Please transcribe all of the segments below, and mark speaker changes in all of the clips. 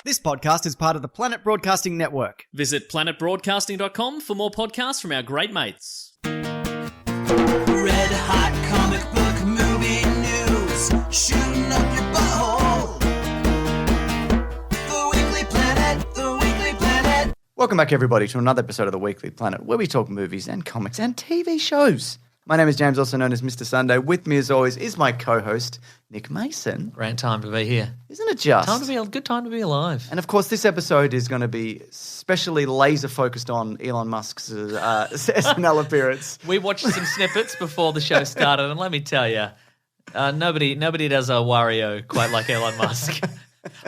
Speaker 1: This podcast is part of the Planet Broadcasting Network.
Speaker 2: Visit planetbroadcasting.com for more podcasts from our great mates.
Speaker 3: Red hot comic book movie news, shooting up your butthole. The Weekly Planet, the Weekly Planet.
Speaker 1: Welcome back, everybody, to another episode of the Weekly Planet, where we talk movies and comics and TV shows. My name is James, also known as Mr. Sunday. With me, as always, is my co-host, Nick Mason.
Speaker 4: Grand time to be here.
Speaker 1: Isn't it just?
Speaker 4: Good time to be alive.
Speaker 1: And, of course, this episode is going to be specially laser-focused on Elon Musk's SNL appearance.
Speaker 4: We watched some snippets before the show started, and let me tell you, nobody does a Wario quite like Elon Musk.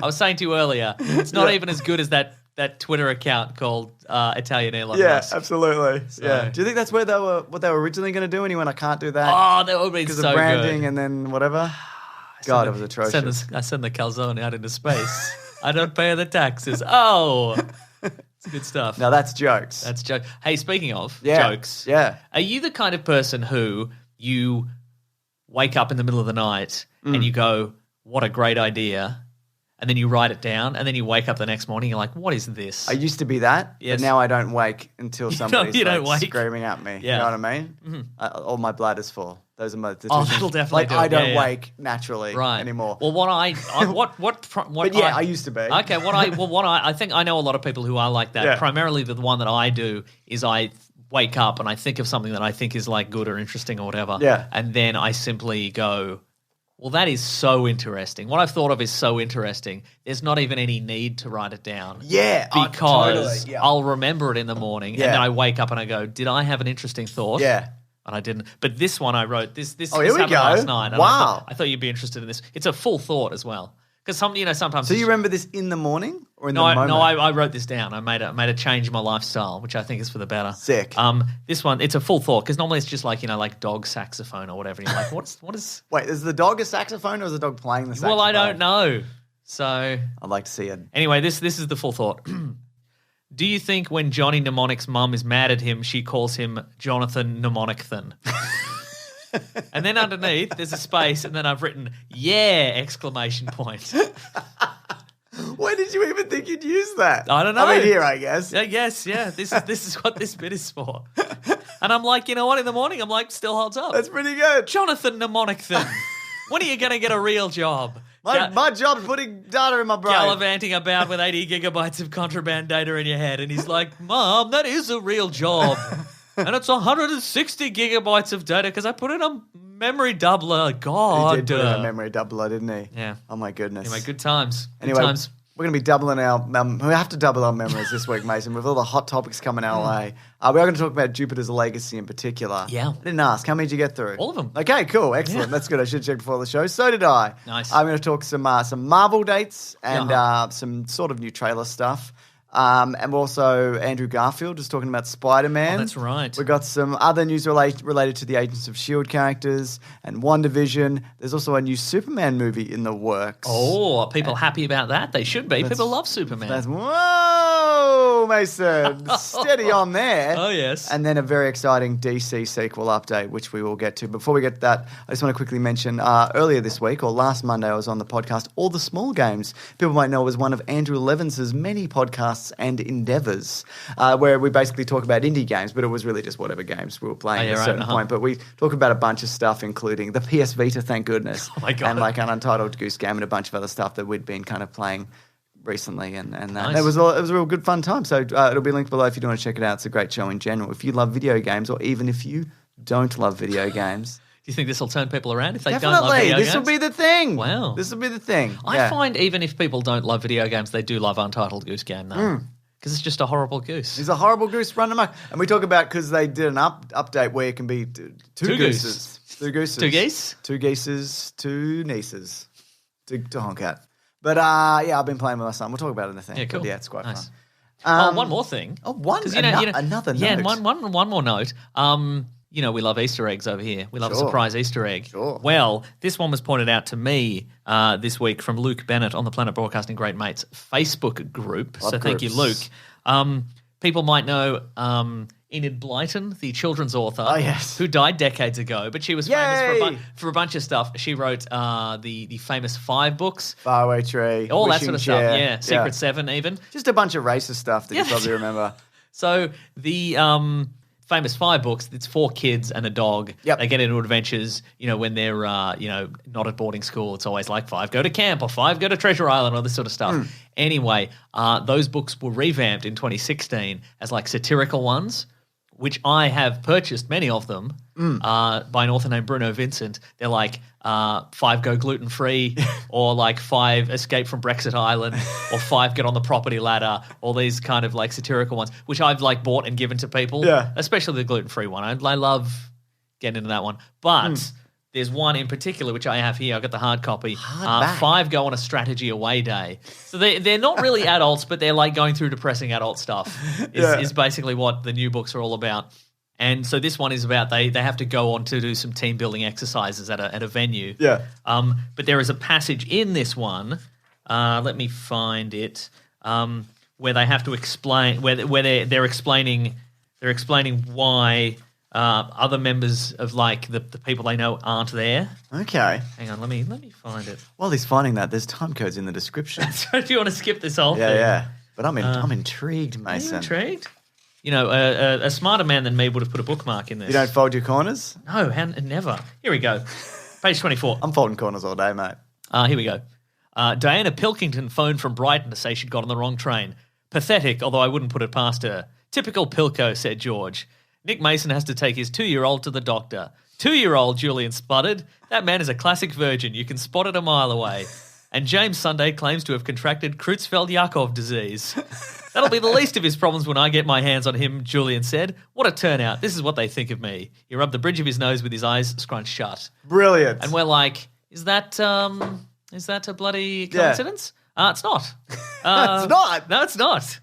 Speaker 4: I was saying to you earlier, it's not even as good as that Twitter account called Italian Elon Musk.
Speaker 1: Yeah, absolutely. So. Yeah. Do you think that's what they were originally going to do? And he went, I can't do that.
Speaker 4: Oh, that would have been so good.
Speaker 1: Because of branding and then whatever. God, it was atrocious.
Speaker 4: I send the calzone out into space. I don't pay the taxes. Oh, it's good stuff.
Speaker 1: Now that's jokes.
Speaker 4: That's joke. Hey, speaking of jokes, are you the kind of person who you wake up in the middle of the night and you go, what a great idea, and then you write it down, and then you wake up the next morning, you're like, what is this?
Speaker 1: I used to be that, but now I don't wake until somebody's screaming at me.
Speaker 4: Yeah.
Speaker 1: You know what I mean? Mm-hmm. All my bladder's full. Those are my
Speaker 4: that'll definitely do it.
Speaker 1: I don't wake naturally anymore.
Speaker 4: Well,
Speaker 1: But yeah, I used to be.
Speaker 4: Okay, I think I know a lot of people who are like that.
Speaker 1: Yeah.
Speaker 4: Primarily the one that I do is I wake up and I think of something that I think is like good or interesting or whatever.
Speaker 1: Yeah.
Speaker 4: And then I simply go, well, that is so interesting. What I've thought of is so interesting. There's not even any need to write it down.
Speaker 1: Yeah.
Speaker 4: Because
Speaker 1: totally.
Speaker 4: I'll remember it in the morning.
Speaker 1: Yeah.
Speaker 4: And then I wake up and I go, did I have an interesting thought?
Speaker 1: Yeah.
Speaker 4: And I didn't. But this one I wrote, this
Speaker 1: here we
Speaker 4: happened
Speaker 1: go.
Speaker 4: last night. And
Speaker 1: Wow.
Speaker 4: I thought you'd be interested in this. It's a full thought as well. Because sometimes.
Speaker 1: So you remember this in the morning or in the moment?
Speaker 4: No, I wrote this down. I made a change in my lifestyle, which I think is for the better.
Speaker 1: Sick.
Speaker 4: This one, it's a full thought because normally it's just like, like dog saxophone or whatever. And you're like, what is?
Speaker 1: Wait, is the dog a saxophone or is the dog playing the saxophone?
Speaker 4: Well, I don't know. So
Speaker 1: I'd like to see it.
Speaker 4: Anyway, this is the full thought. Do you think when Johnny Mnemonic's mum is mad at him, she calls him Jonathan Mnemonicthan? And then underneath, there's a space, and then I've written, yeah, exclamation point.
Speaker 1: Why did you even think you'd use that?
Speaker 4: I don't know.
Speaker 1: I mean, here, I guess.
Speaker 4: Yes. This is what this bit is for. And I'm like, you know what? In the morning, I'm like, still holds up.
Speaker 1: That's pretty good.
Speaker 4: Jonathan Mnemonicthan. When are you going to get a real job?
Speaker 1: My job's putting data in my brain.
Speaker 4: Gallivanting about with 80 gigabytes of contraband data in your head. And he's like, Mom, that is a real job. And it's 160 gigabytes of data because I put it on memory doubler. God.
Speaker 1: He did do it on memory doubler, didn't he?
Speaker 4: Yeah.
Speaker 1: Oh, my goodness.
Speaker 4: Anyway, good times.
Speaker 1: Anyway, we're going to be doubling we have to double our memories this week, Mason, with all the hot topics coming our way. We are going to talk about Jupiter's Legacy in particular.
Speaker 4: Yeah.
Speaker 1: I didn't ask. How many did you get through?
Speaker 4: All of them.
Speaker 1: Okay, cool. Excellent.
Speaker 4: Yeah.
Speaker 1: That's good. I should have checked before the show. So did I.
Speaker 4: Nice.
Speaker 1: I'm going to talk some Marvel dates and some sort of new trailer stuff. And also Andrew Garfield is talking about Spider-Man.
Speaker 4: Oh, that's right.
Speaker 1: We've got some other news related to the Agents of S.H.I.E.L.D. characters and WandaVision. There's also a new Superman movie in the works.
Speaker 4: Oh, are people happy about that? They should be. People love Superman.
Speaker 1: Whoa, Mason. Steady on there.
Speaker 4: Oh, yes.
Speaker 1: And then a very exciting DC sequel update, which we will get to. Before we get to that, I just want to quickly mention earlier this week, or last Monday, I was on the podcast All the Small Games. People might know it was one of Andrew Levins's many podcasts and endeavours, where we basically talk about indie games, but it was really just whatever games we were playing at a certain point. But we talk about a bunch of stuff, including the PS Vita, thank goodness,
Speaker 4: oh my God.
Speaker 1: and like an Untitled Goose Game and a bunch of other stuff that we'd been kind of playing recently, and that
Speaker 4: Nice.
Speaker 1: it was a real good fun time. So it'll be linked below if you want to check it out. It's a great show in general. If you love video games, or even if you don't love video games.
Speaker 4: Do you think this will turn people around if they
Speaker 1: Definitely.
Speaker 4: don't love video games?
Speaker 1: This will be the thing.
Speaker 4: Wow.
Speaker 1: This will be the thing.
Speaker 4: I find even if people don't love video games, they do love Untitled Goose Game, though. Because it's just a horrible goose.
Speaker 1: He's a horrible goose running amok. And we talk about, because they did an update where it can be two gooses. Two gooses.
Speaker 4: Two geese?
Speaker 1: Two geeses, two nieces to honk at. But I've been playing with my son. We'll talk about it in the thing.
Speaker 4: Yeah, cool.
Speaker 1: But yeah, it's quite
Speaker 4: nice.
Speaker 1: fun.
Speaker 4: One more thing.
Speaker 1: Oh, another note.
Speaker 4: Yeah, and one more note. We love Easter eggs over here. We love a surprise Easter egg.
Speaker 1: Sure.
Speaker 4: Well, this one was pointed out to me this week from Luke Bennett on the Planet Broadcasting Great Mates Facebook group.
Speaker 1: Love
Speaker 4: so thank you,
Speaker 1: groups.
Speaker 4: Luke. People might know Enid Blyton, the children's author,
Speaker 1: yes.
Speaker 4: who died decades ago, but she was famous for a bunch of stuff. She wrote the famous 5 books.
Speaker 1: Faraway Tree.
Speaker 4: All that
Speaker 1: Wishing
Speaker 4: sort of
Speaker 1: Chair.
Speaker 4: stuff, yeah. Secret 7 even.
Speaker 1: Just a bunch of racist stuff that you probably remember.
Speaker 4: So the famous 5 books, it's 4 kids and a dog.
Speaker 1: Yep.
Speaker 4: They get into adventures, when they're, not at boarding school. It's always like 5 go to camp or 5 go to Treasure Island, all this sort of stuff. Anyway, those books were revamped in 2016 as like satirical ones, which I have purchased many of them by an author named Bruno Vincent. They're like 5 go gluten-free or like 5 escape from Brexit Island or 5 get on the property ladder, all these kind of like satirical ones, which I've like bought and given to people, especially the gluten-free one. I love getting into that one. But there's one in particular which I have here. I've got the hard copy. 5 go on a strategy away day. So they're not really adults, but they're like going through depressing adult stuff is basically what the new books are all about. And so this one is about they have to go on to do some team building exercises at a venue. Yeah. But there is a passage in this one. Let me find it. Where they have to explain where they're explaining why other members of like the people they know aren't there.
Speaker 1: Okay.
Speaker 4: Hang on, let me find it.
Speaker 1: While he's finding that, there's time codes in the description.
Speaker 4: So if you want to skip this whole thing.
Speaker 1: Yeah. But I'm intrigued, Mason.
Speaker 4: Are you intrigued? A smarter man than me would have put a bookmark in this.
Speaker 1: You don't fold your corners?
Speaker 4: No, never. Here we go. Page 24.
Speaker 1: I'm folding corners all day, mate.
Speaker 4: Here we go. Diana Pilkington phoned from Brighton to say she'd got on the wrong train. Pathetic, although I wouldn't put it past her. Typical Pilko, said George. Nick Mason has to take his 2-year-old to the doctor. 2-year-old, Julian sputtered. That man is a classic virgin. You can spot it a mile away. And James Sunday claims to have contracted Creutzfeldt-Jakob disease. That'll be the least of his problems when I get my hands on him, Julian said. What a turnout. This is what they think of me. He rubbed the bridge of his nose with his eyes scrunched shut.
Speaker 1: Brilliant.
Speaker 4: And we're like, is that a bloody coincidence? It's not.
Speaker 1: It's not?
Speaker 4: No, it's not.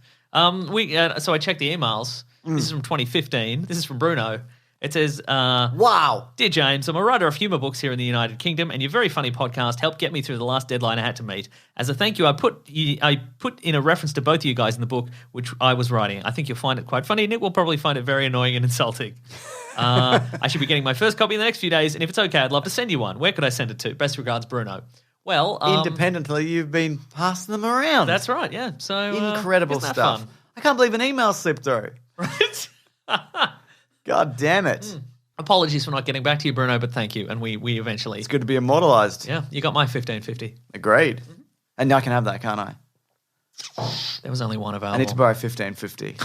Speaker 4: So I checked the emails. This is from 2015. This is from Bruno. It says,
Speaker 1: wow.
Speaker 4: Dear James, I'm a writer of humour books here in the United Kingdom, and your very funny podcast helped get me through the last deadline I had to meet. As a thank you, I put in a reference to both of you guys in the book, which I was writing. I think you'll find it quite funny. Nick will probably find it very annoying and insulting. I should be getting my first copy in the next few days, and if it's okay, I'd love to send you one. Where could I send it to? Best regards, Bruno. Well,
Speaker 1: independently, you've been passing them around.
Speaker 4: That's right, yeah. So
Speaker 1: incredible stuff.
Speaker 4: Fun?
Speaker 1: I can't believe an email slipped through.
Speaker 4: Right?
Speaker 1: God damn it.
Speaker 4: Apologies for not getting back to you, Bruno, but thank you. And we eventually...
Speaker 1: It's good to be immortalised.
Speaker 4: Yeah, you got my 1550.
Speaker 1: Agreed. Mm-hmm. And I can have that, can't I?
Speaker 4: There was only one available.
Speaker 1: I need to borrow 1550.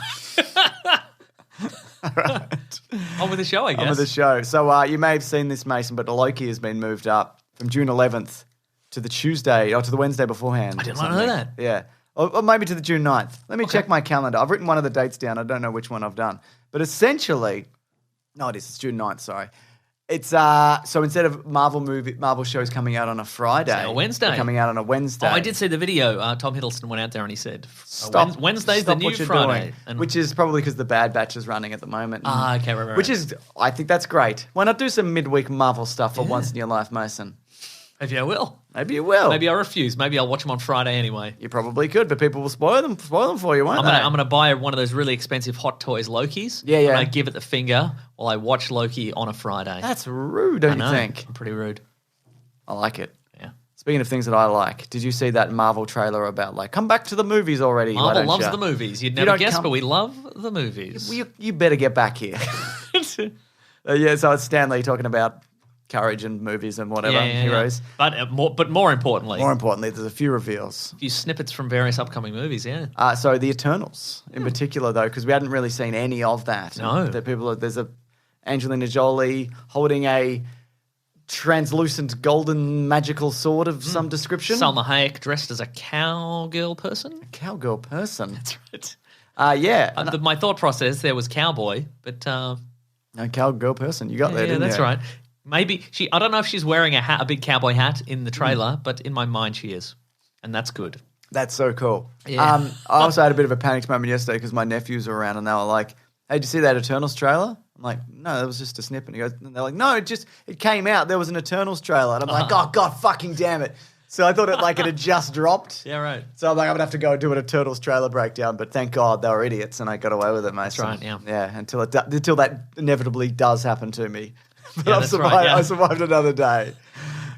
Speaker 1: All right.
Speaker 4: On with the show, I guess.
Speaker 1: On with the show. So you may have seen this, Mason, but Loki has been moved up from June 11th to the Tuesday, or to the Wednesday beforehand.
Speaker 4: I didn't know that.
Speaker 1: Yeah. Or maybe to the June 9th. Let me check my calendar. I've written one of the dates down. I don't know which one I've done. But essentially, it's June 9th, sorry. It's so instead of Marvel shows coming out on a Friday,
Speaker 4: a Wednesday.
Speaker 1: They're coming out on a Wednesday.
Speaker 4: Oh, I did see the video. Tom Hiddleston went out there and he said, Wednesday's
Speaker 1: stop
Speaker 4: the new
Speaker 1: what you're
Speaker 4: Friday.
Speaker 1: Doing, which is probably because the Bad Batch is running at the moment.
Speaker 4: Okay, right.
Speaker 1: Which is, I think that's great. Why not do some midweek Marvel stuff for once in your life, Mason?
Speaker 4: Maybe I will.
Speaker 1: Maybe you will.
Speaker 4: Maybe I refuse. Maybe I'll watch them on Friday anyway.
Speaker 1: You probably could, but people will spoil them for you, won't they?
Speaker 4: I'm gonna buy one of those really expensive Hot Toys Lokis.
Speaker 1: Yeah.
Speaker 4: And I give it the finger while I watch Loki on a Friday.
Speaker 1: That's rude, don't you think?
Speaker 4: I'm pretty rude.
Speaker 1: I like it.
Speaker 4: Yeah.
Speaker 1: Speaking of things that I like, did you see that Marvel trailer about come back to the movies already?
Speaker 4: Marvel loves the movies. You'd never guess, but we love the movies.
Speaker 1: You better get back here. So it's Stan Lee talking about courage and movies and whatever, heroes.
Speaker 4: Yeah. But more importantly,
Speaker 1: there's a few reveals.
Speaker 4: A few snippets from various upcoming movies,
Speaker 1: So the Eternals in particular, though, because we hadn't really seen any of that.
Speaker 4: No.
Speaker 1: There's a Angelina Jolie holding a translucent golden magical sword of some description.
Speaker 4: Salma Hayek dressed as a cowgirl person.
Speaker 1: A cowgirl person?
Speaker 4: That's right.
Speaker 1: Yeah.
Speaker 4: My thought process there was cowboy, but...
Speaker 1: no, cowgirl person. You got there, didn't you?
Speaker 4: That's right. Maybe I don't know if she's wearing a big cowboy hat in the trailer, but in my mind she is. And that's good.
Speaker 1: That's so cool.
Speaker 4: Yeah.
Speaker 1: I also had a bit of a panicked moment yesterday because my nephews were around and they were like, hey, did you see that Eternals trailer? I'm like, no, that was just a snippet. And they're like, no, it came out. There was an Eternals trailer. And I'm like, oh, God fucking damn it. So I thought it had just dropped.
Speaker 4: Yeah, right.
Speaker 1: So I'm like, I'm going to have to go and do a Turtles trailer breakdown. But thank God they were idiots and I got away with it, mate.
Speaker 4: That's right, yeah.
Speaker 1: Yeah, until that inevitably does happen to me. But
Speaker 4: Yeah,
Speaker 1: I've
Speaker 4: that's
Speaker 1: survived,
Speaker 4: right, yeah.
Speaker 1: I survived another day.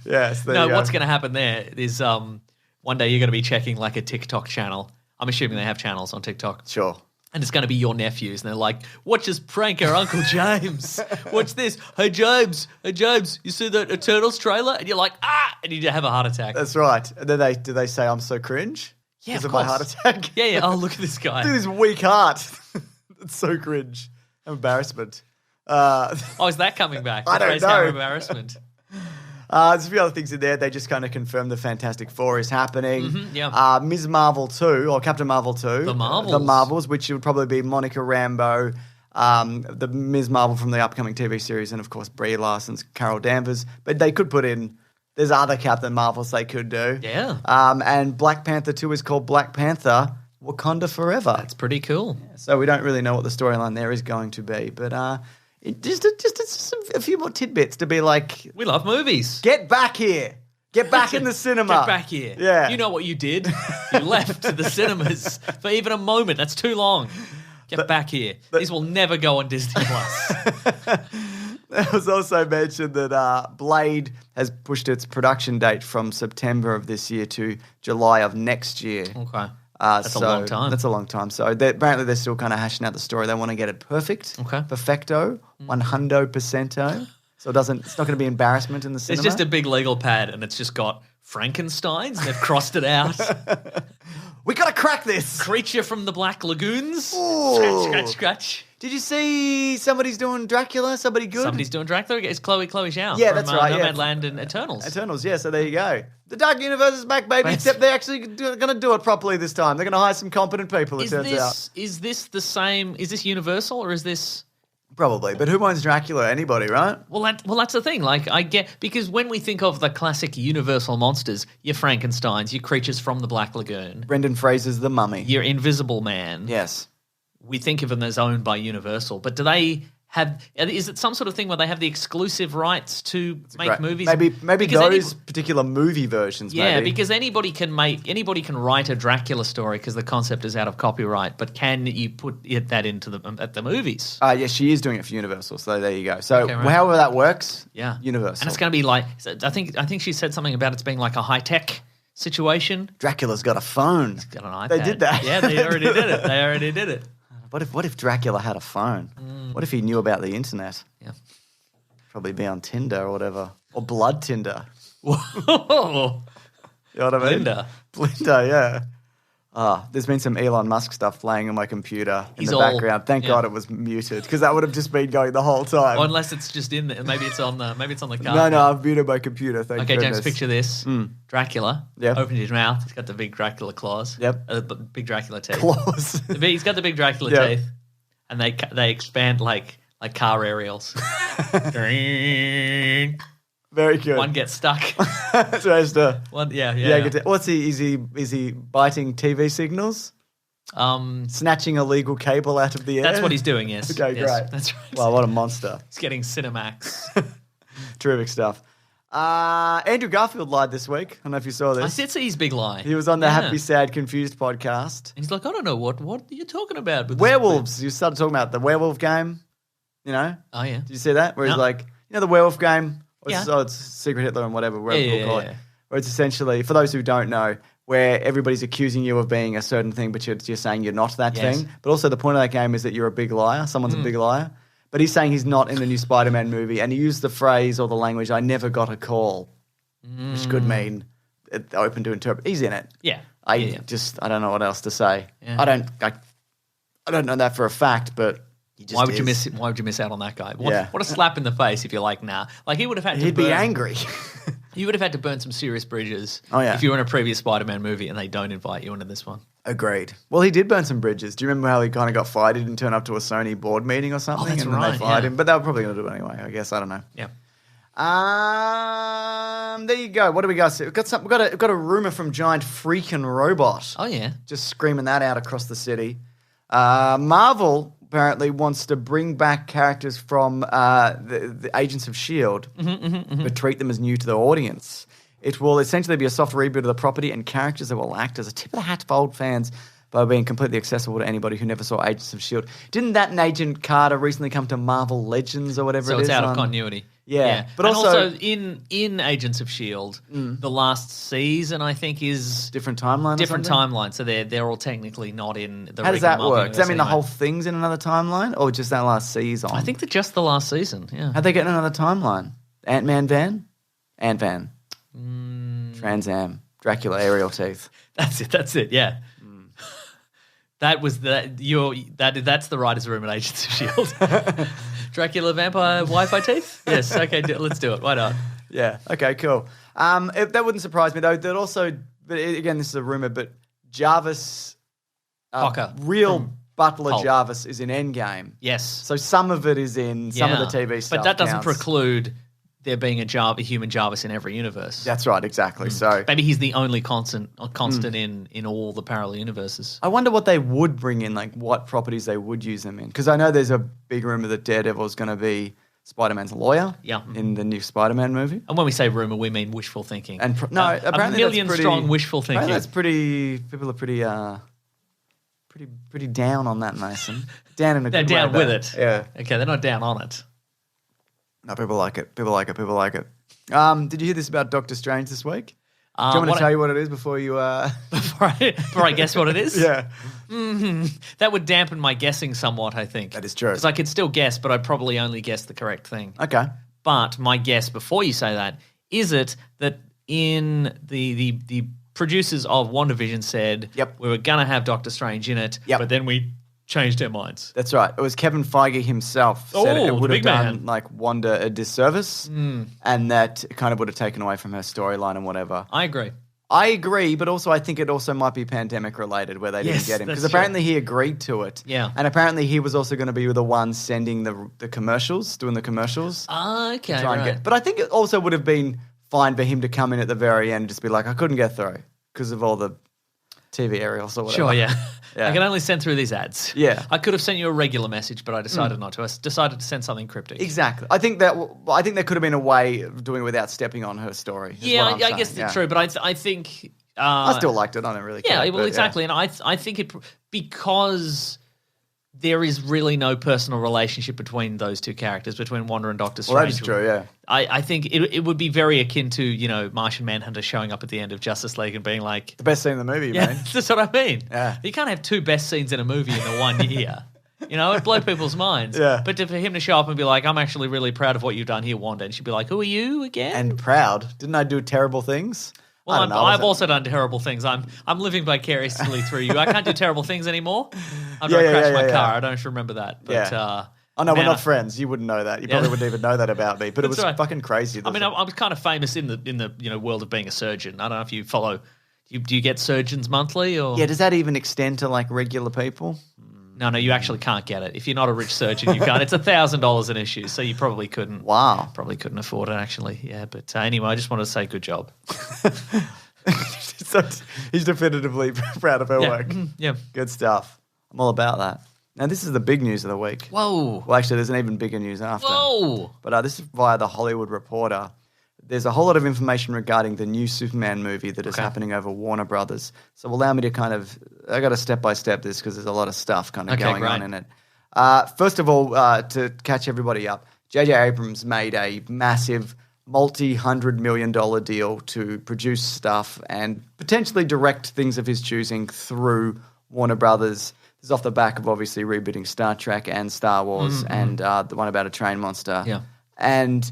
Speaker 1: Yes, there you go.
Speaker 4: What's going to happen there is one day you're going to be checking like a TikTok channel. I'm assuming they have channels on TikTok.
Speaker 1: Sure.
Speaker 4: And it's going to be your nephews. And they're like, watch us prank our Uncle James. Watch this. Hey, James, you see that Turtles trailer? And you're like, ah! And you have a heart attack.
Speaker 1: That's right. And then do they say I'm so cringe?
Speaker 4: Yeah,
Speaker 1: Because
Speaker 4: of
Speaker 1: of my
Speaker 4: course.
Speaker 1: heart attack?
Speaker 4: Yeah. Oh, look at this guy.
Speaker 1: Look at this weak heart. It's so cringe. Embarrassment.
Speaker 4: Oh, is that coming back?
Speaker 1: I don't
Speaker 4: Face our
Speaker 1: know.
Speaker 4: embarrassment.
Speaker 1: There's a few other things in there. They just kind of confirm the Fantastic Four is happening.
Speaker 4: yeah.
Speaker 1: Ms. Marvel 2, or Captain Marvel 2.
Speaker 4: The Marvels.
Speaker 1: The Marvels, which would probably be Monica Rambeau, the Ms. Marvel from the upcoming TV series, and of course Brie Larson's Carol Danvers. But they could put in, there's other Captain Marvels they could do.
Speaker 4: Yeah.
Speaker 1: And Black Panther 2 is called Black Panther Wakanda Forever.
Speaker 4: That's pretty cool.
Speaker 1: So we don't really know what the storyline there is going to be. But just a few more tidbits to be like,
Speaker 4: We love movies.
Speaker 1: get back here. Get back in the cinema.
Speaker 4: Get back here.
Speaker 1: Yeah.
Speaker 4: You know what you did? You left the cinemas for even a moment. That's too long. Get back here. These will never go on Disney Plus.
Speaker 1: It was also mentioned that Blade has pushed its production date from September of this year to July of next year.
Speaker 4: Okay. That's a long time.
Speaker 1: That's a long time. So apparently they're still kind of hashing out the story. They want to get it perfect.
Speaker 4: Okay.
Speaker 1: Perfecto. 100%. So it's not going to be embarrassment in the cinema.
Speaker 4: It's just a big legal pad and it's just got Frankensteins and they've crossed it out.
Speaker 1: We got to crack this.
Speaker 4: Creature from the Black Lagoons.
Speaker 1: Ooh.
Speaker 4: Scratch.
Speaker 1: Did you see somebody's doing Dracula? Somebody good?
Speaker 4: Somebody's doing Dracula. It's Chloe Zhao
Speaker 1: Yeah,
Speaker 4: from
Speaker 1: that's right, yeah.
Speaker 4: Nomadland and Eternals.
Speaker 1: Eternals, yeah, so there you go. The Dark Universe is back, baby,
Speaker 4: Thanks.
Speaker 1: except they're actually going to do it properly this time. They're going to hire some competent people, it turns out.
Speaker 4: Is this the same? Is this Universal or is this?
Speaker 1: Probably, but who owns Dracula? Anybody, right?
Speaker 4: Well, that's the thing. Like, I get because when we think of the classic Universal monsters, your Frankensteins, your creatures from the Black Lagoon,
Speaker 1: Brendan Fraser's The Mummy.
Speaker 4: your Invisible Man.
Speaker 1: Yes.
Speaker 4: We think of them as owned by Universal, but do they have? Is it some sort of thing where they have the exclusive rights to make
Speaker 1: Right.
Speaker 4: movies?
Speaker 1: Maybe
Speaker 4: Because
Speaker 1: those particular movie versions,
Speaker 4: Yeah,
Speaker 1: maybe.
Speaker 4: because anybody can write a Dracula story because the concept is out of copyright. But can you put that into at the movies?
Speaker 1: Yeah, she is doing it for Universal, so there you go. So
Speaker 4: Okay, right.
Speaker 1: however that works,
Speaker 4: Yeah,
Speaker 1: Universal.
Speaker 4: and it's going to be like I think she said something about it's being like a high tech situation.
Speaker 1: Dracula's got a phone.
Speaker 4: Got an iPad.
Speaker 1: They did that.
Speaker 4: Yeah, they already did it.
Speaker 1: What if Dracula had a phone? What if he knew about the internet?
Speaker 4: Yeah.
Speaker 1: Probably be on Tinder or whatever. Or Blood Tinder.
Speaker 4: Whoa.
Speaker 1: You know what I mean?
Speaker 4: Blinda,
Speaker 1: yeah. There's been some Elon Musk stuff playing on my computer in
Speaker 4: He's
Speaker 1: the
Speaker 4: all-
Speaker 1: background. Thank
Speaker 4: yeah.
Speaker 1: God it was muted because that would have just been going the whole time.
Speaker 4: Or unless it's just in there. Maybe it's on the car.
Speaker 1: No, I've muted my computer. Thank
Speaker 4: Okay,
Speaker 1: goodness.
Speaker 4: James, picture this. Dracula.
Speaker 1: Yep.
Speaker 4: Opened his mouth. He's got the big Dracula claws.
Speaker 1: Yep.
Speaker 4: Big Dracula teeth.
Speaker 1: Claws.
Speaker 4: He's got the big Dracula
Speaker 1: Yep.
Speaker 4: teeth. And they expand like car aerials.
Speaker 1: Very good.
Speaker 4: One gets stuck.
Speaker 1: Tries to
Speaker 4: One, yeah.
Speaker 1: What's he? Is he biting TV signals? Snatching a legal cable out of the air?
Speaker 4: That's what he's doing, yes.
Speaker 1: Okay,
Speaker 4: Yes,
Speaker 1: great.
Speaker 4: that's right.
Speaker 1: Wow, what a monster.
Speaker 4: He's getting Cinemax.
Speaker 1: Terrific stuff. Andrew Garfield lied this week. I don't know if you saw
Speaker 4: I
Speaker 1: this.
Speaker 4: did see his big lie.
Speaker 1: He was on the
Speaker 4: Yeah.
Speaker 1: Happy, Sad, Confused podcast.
Speaker 4: And he's like, I don't know what are you talking about? With this
Speaker 1: Werewolves. You started talking about the werewolf game. You know?
Speaker 4: thing?" Oh, yeah.
Speaker 1: Did you see that? Where he's
Speaker 4: No.
Speaker 1: like, you know, the werewolf game? Or
Speaker 4: Yeah.
Speaker 1: it's Secret Hitler and whatever, whatever
Speaker 4: Yeah,
Speaker 1: we'll
Speaker 4: yeah,
Speaker 1: call
Speaker 4: yeah.
Speaker 1: it. Where it's essentially, for those who don't know, where everybody's accusing you of being a certain thing, but you're saying you're not that
Speaker 4: Yes.
Speaker 1: thing. But also the point of that game is that you're a big liar. Someone's a big liar. But he's saying he's not in the new Spider-Man movie, and he used the phrase or the language, I never got a call, which could mean open to interpret. He's in it.
Speaker 4: Yeah.
Speaker 1: I
Speaker 4: Yeah.
Speaker 1: don't know what else to say.
Speaker 4: Yeah.
Speaker 1: I don't know that for a fact, but he just
Speaker 4: Why would you
Speaker 1: is.
Speaker 4: miss out on that guy?
Speaker 1: Yeah.
Speaker 4: What a slap in the face if you're like, nah. Like he would have had to
Speaker 1: He'd be
Speaker 4: burn-
Speaker 1: angry.
Speaker 4: You would have had to burn some serious bridges
Speaker 1: Oh, yeah.
Speaker 4: if you were in a previous Spider-Man movie and they don't invite you into this one.
Speaker 1: Agreed. Well, he did burn some bridges. Do you remember how he kind of got fired? He didn't turn up to a Sony board meeting or something?
Speaker 4: that's
Speaker 1: and then
Speaker 4: right,
Speaker 1: they fired
Speaker 4: yeah.
Speaker 1: him. But they were probably going to do it anyway, I guess. I don't know.
Speaker 4: Yeah.
Speaker 1: There you go. What do we got? We've got a rumor from Giant Freaking Robot.
Speaker 4: Oh, yeah.
Speaker 1: Just screaming that out across the city. Marvel apparently wants to bring back characters from the Agents of S.H.I.E.L.D., but treat them as new to the audience. It will essentially be a soft reboot of the property and characters that will act as a tip of the hat for old fans by being completely accessible to anybody who never saw Agents of S.H.I.E.L.D. Didn't that Agent Carter recently come to Marvel Legends or whatever
Speaker 4: So
Speaker 1: it is?
Speaker 4: it's out of continuity.
Speaker 1: Yeah.
Speaker 4: But also in Agents of S.H.I.E.L.D., the last season, I think, is...
Speaker 1: Different timeline
Speaker 4: Different timeline. So they're all technically not in the
Speaker 1: How does that
Speaker 4: Marvel
Speaker 1: work? Does that mean the
Speaker 4: anyway.
Speaker 1: whole thing's in another timeline or just that last season?
Speaker 4: I think they're just the last season, yeah.
Speaker 1: How'd they get in another timeline? Ant-Man van? Ant-Van. Trans Am. Dracula, aerial teeth.
Speaker 4: That's it, yeah. That was that's the writer's room at Agents of S.H.I.E.L.D. Dracula vampire Wi-Fi teeth? Yes, okay, let's do it. Why not?
Speaker 1: Yeah, okay, cool. That wouldn't surprise me, though. That also, but again, this is a rumor, but Jarvis,
Speaker 4: Hocker.
Speaker 1: real Butler
Speaker 4: Hulk.
Speaker 1: Jarvis is in Endgame.
Speaker 4: Yes.
Speaker 1: So some of it is in some of the TV stuff.
Speaker 4: But that doesn't
Speaker 1: counts.
Speaker 4: preclude there being a human Jarvis in every universe.
Speaker 1: That's right, exactly. So
Speaker 4: Maybe he's the only constant in all the parallel universes.
Speaker 1: I wonder what they would bring in, like what properties they would use them in. Because I know there's a big rumor that Daredevil is going to be Spider-Man's lawyer in the new Spider-Man movie.
Speaker 4: And when we say rumor, we mean wishful thinking.
Speaker 1: And apparently
Speaker 4: a million
Speaker 1: that's pretty,
Speaker 4: strong wishful thinking.
Speaker 1: That's pretty. People are pretty down on that, Mason. Down in a
Speaker 4: They're
Speaker 1: good
Speaker 4: down
Speaker 1: way,
Speaker 4: with
Speaker 1: though.
Speaker 4: it.
Speaker 1: Yeah.
Speaker 4: Okay, they're not down on it.
Speaker 1: No, people like it. People like it. People like it. Did you hear this about Doctor Strange this week? Do you want me to tell you what it is before you?
Speaker 4: Before I guess what it is?
Speaker 1: Yeah.
Speaker 4: That would dampen my guessing somewhat, I think.
Speaker 1: That is true.
Speaker 4: Because I could still guess, but I'd probably only guess the correct thing.
Speaker 1: Okay.
Speaker 4: But my guess before you say that, is it that in the producers of WandaVision said we were going to have Doctor Strange in it, but then we changed our minds.
Speaker 1: That's right. It was Kevin Feige himself said it would have done like Wanda a disservice and that it kind of would have taken away from her storyline and whatever.
Speaker 4: I agree.
Speaker 1: I agree, but also I think it also might be pandemic related where they didn't get him. Because apparently he agreed to it.
Speaker 4: Yeah.
Speaker 1: And apparently he was also going to be the one sending the commercials, doing the commercials.
Speaker 4: Okay,
Speaker 1: try and but I think it also would have been fine for him to come in at the very end and just be like, I couldn't get through because of all the TV aerials or whatever.
Speaker 4: Sure, yeah. I can only send through these ads.
Speaker 1: Yeah.
Speaker 4: I could have sent you a regular message, but I decided not to. I decided to send something cryptic.
Speaker 1: Exactly. I think there could have been a way of doing it without stepping on her story.
Speaker 4: Yeah, I guess that's true, but I think...
Speaker 1: I still liked it. I don't really care.
Speaker 4: Yeah, well, exactly. Yeah. And I think because there is really no personal relationship between those two characters, between Wanda and Doctor Strange.
Speaker 1: Well, that is true, yeah.
Speaker 4: I think it would be very akin to, Martian Manhunter showing up at the end of Justice League and being like...
Speaker 1: The best scene in the movie,
Speaker 4: yeah,
Speaker 1: man.
Speaker 4: That's what I mean.
Speaker 1: Yeah.
Speaker 4: You can't have two best scenes in a movie in the 1 year. It'd blow people's minds.
Speaker 1: Yeah.
Speaker 4: But for him to show up and be like, I'm actually really proud of what you've done here, Wanda. And she'd be like, who are you again?
Speaker 1: And proud. Didn't I do terrible things?
Speaker 4: Well, I've also done terrible things. I'm living vicariously through you. I can't do terrible things anymore. I've got to crash my car. I don't remember that. But,
Speaker 1: oh, no, we're not friends. You wouldn't know that. You probably wouldn't even know that about me. But it was fucking crazy.
Speaker 4: I mean, I'm kind of famous in the world of being a surgeon. I don't know if you follow. Do you get surgeons monthly? Or
Speaker 1: yeah, does that even extend to like regular people?
Speaker 4: No, you actually can't get it. If you're not a rich surgeon, you can't. It's $1,000 an issue, so you probably couldn't.
Speaker 1: Wow.
Speaker 4: Probably couldn't afford it, actually. Yeah, but anyway, I just wanted to say good job.
Speaker 1: So he's definitively proud of her work.
Speaker 4: Yeah.
Speaker 1: Good stuff. I'm all about that. Now, this is the big news of the week.
Speaker 4: Whoa.
Speaker 1: Well, actually, there's an even bigger news after.
Speaker 4: Whoa.
Speaker 1: But this is via The Hollywood Reporter. There's a whole lot of information regarding the new Superman movie that is happening over Warner Brothers. So allow me to I got to step-by-step this because there's a lot of stuff kind of going on in it. First of all, to catch everybody up, J.J. Abrams made a massive multi-$100 million deal to produce stuff and potentially direct things of his choosing through Warner Brothers. This is off the back of obviously rebooting Star Trek and Star Wars and the one about a train monster.
Speaker 4: Yeah.
Speaker 1: And...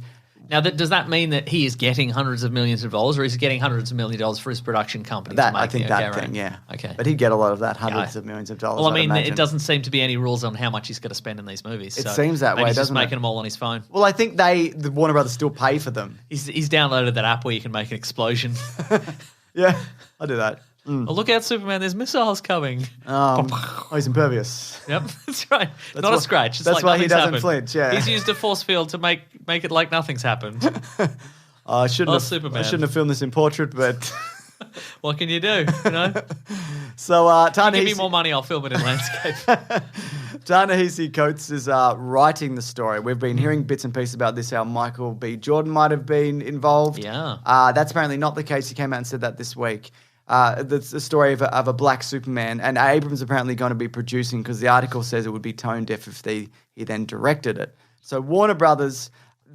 Speaker 4: Now, does that mean that he is getting hundreds of millions of dollars, or is he getting hundreds of millions of dollars for his production company?
Speaker 1: I think that thing, yeah.
Speaker 4: Okay.
Speaker 1: But he'd get a lot of that, hundreds of millions of dollars.
Speaker 4: Well, I mean, it doesn't seem to be any rules on how much he's going to spend in these movies.
Speaker 1: It seems that way,
Speaker 4: doesn't it? He's
Speaker 1: just
Speaker 4: making them all on his phone.
Speaker 1: Well, I think the Warner Brothers still pay for them.
Speaker 4: He's downloaded that app where you can make an explosion.
Speaker 1: Yeah, I'll do that.
Speaker 4: Oh, look out, Superman, there's missiles coming.
Speaker 1: He's impervious.
Speaker 4: Yep, that's right. Not a scratch. It's
Speaker 1: that's
Speaker 4: like
Speaker 1: why he doesn't
Speaker 4: happened.
Speaker 1: flinch, yeah.
Speaker 4: He's used a force field to make it like nothing's happened.
Speaker 1: I shouldn't have
Speaker 4: Superman.
Speaker 1: filmed this in portrait, but...
Speaker 4: What can you do,
Speaker 1: So
Speaker 4: Give me more money, I'll film it in landscape.
Speaker 1: Ta-Nehisi Coates is writing the story. We've been hearing bits and pieces about this, how Michael B. Jordan might have been involved.
Speaker 4: Yeah.
Speaker 1: That's apparently not the case. He came out and said that this week. The story of a black Superman, and Abrams apparently going to be producing, because the article says it would be tone deaf if he then directed it. So Warner Brothers,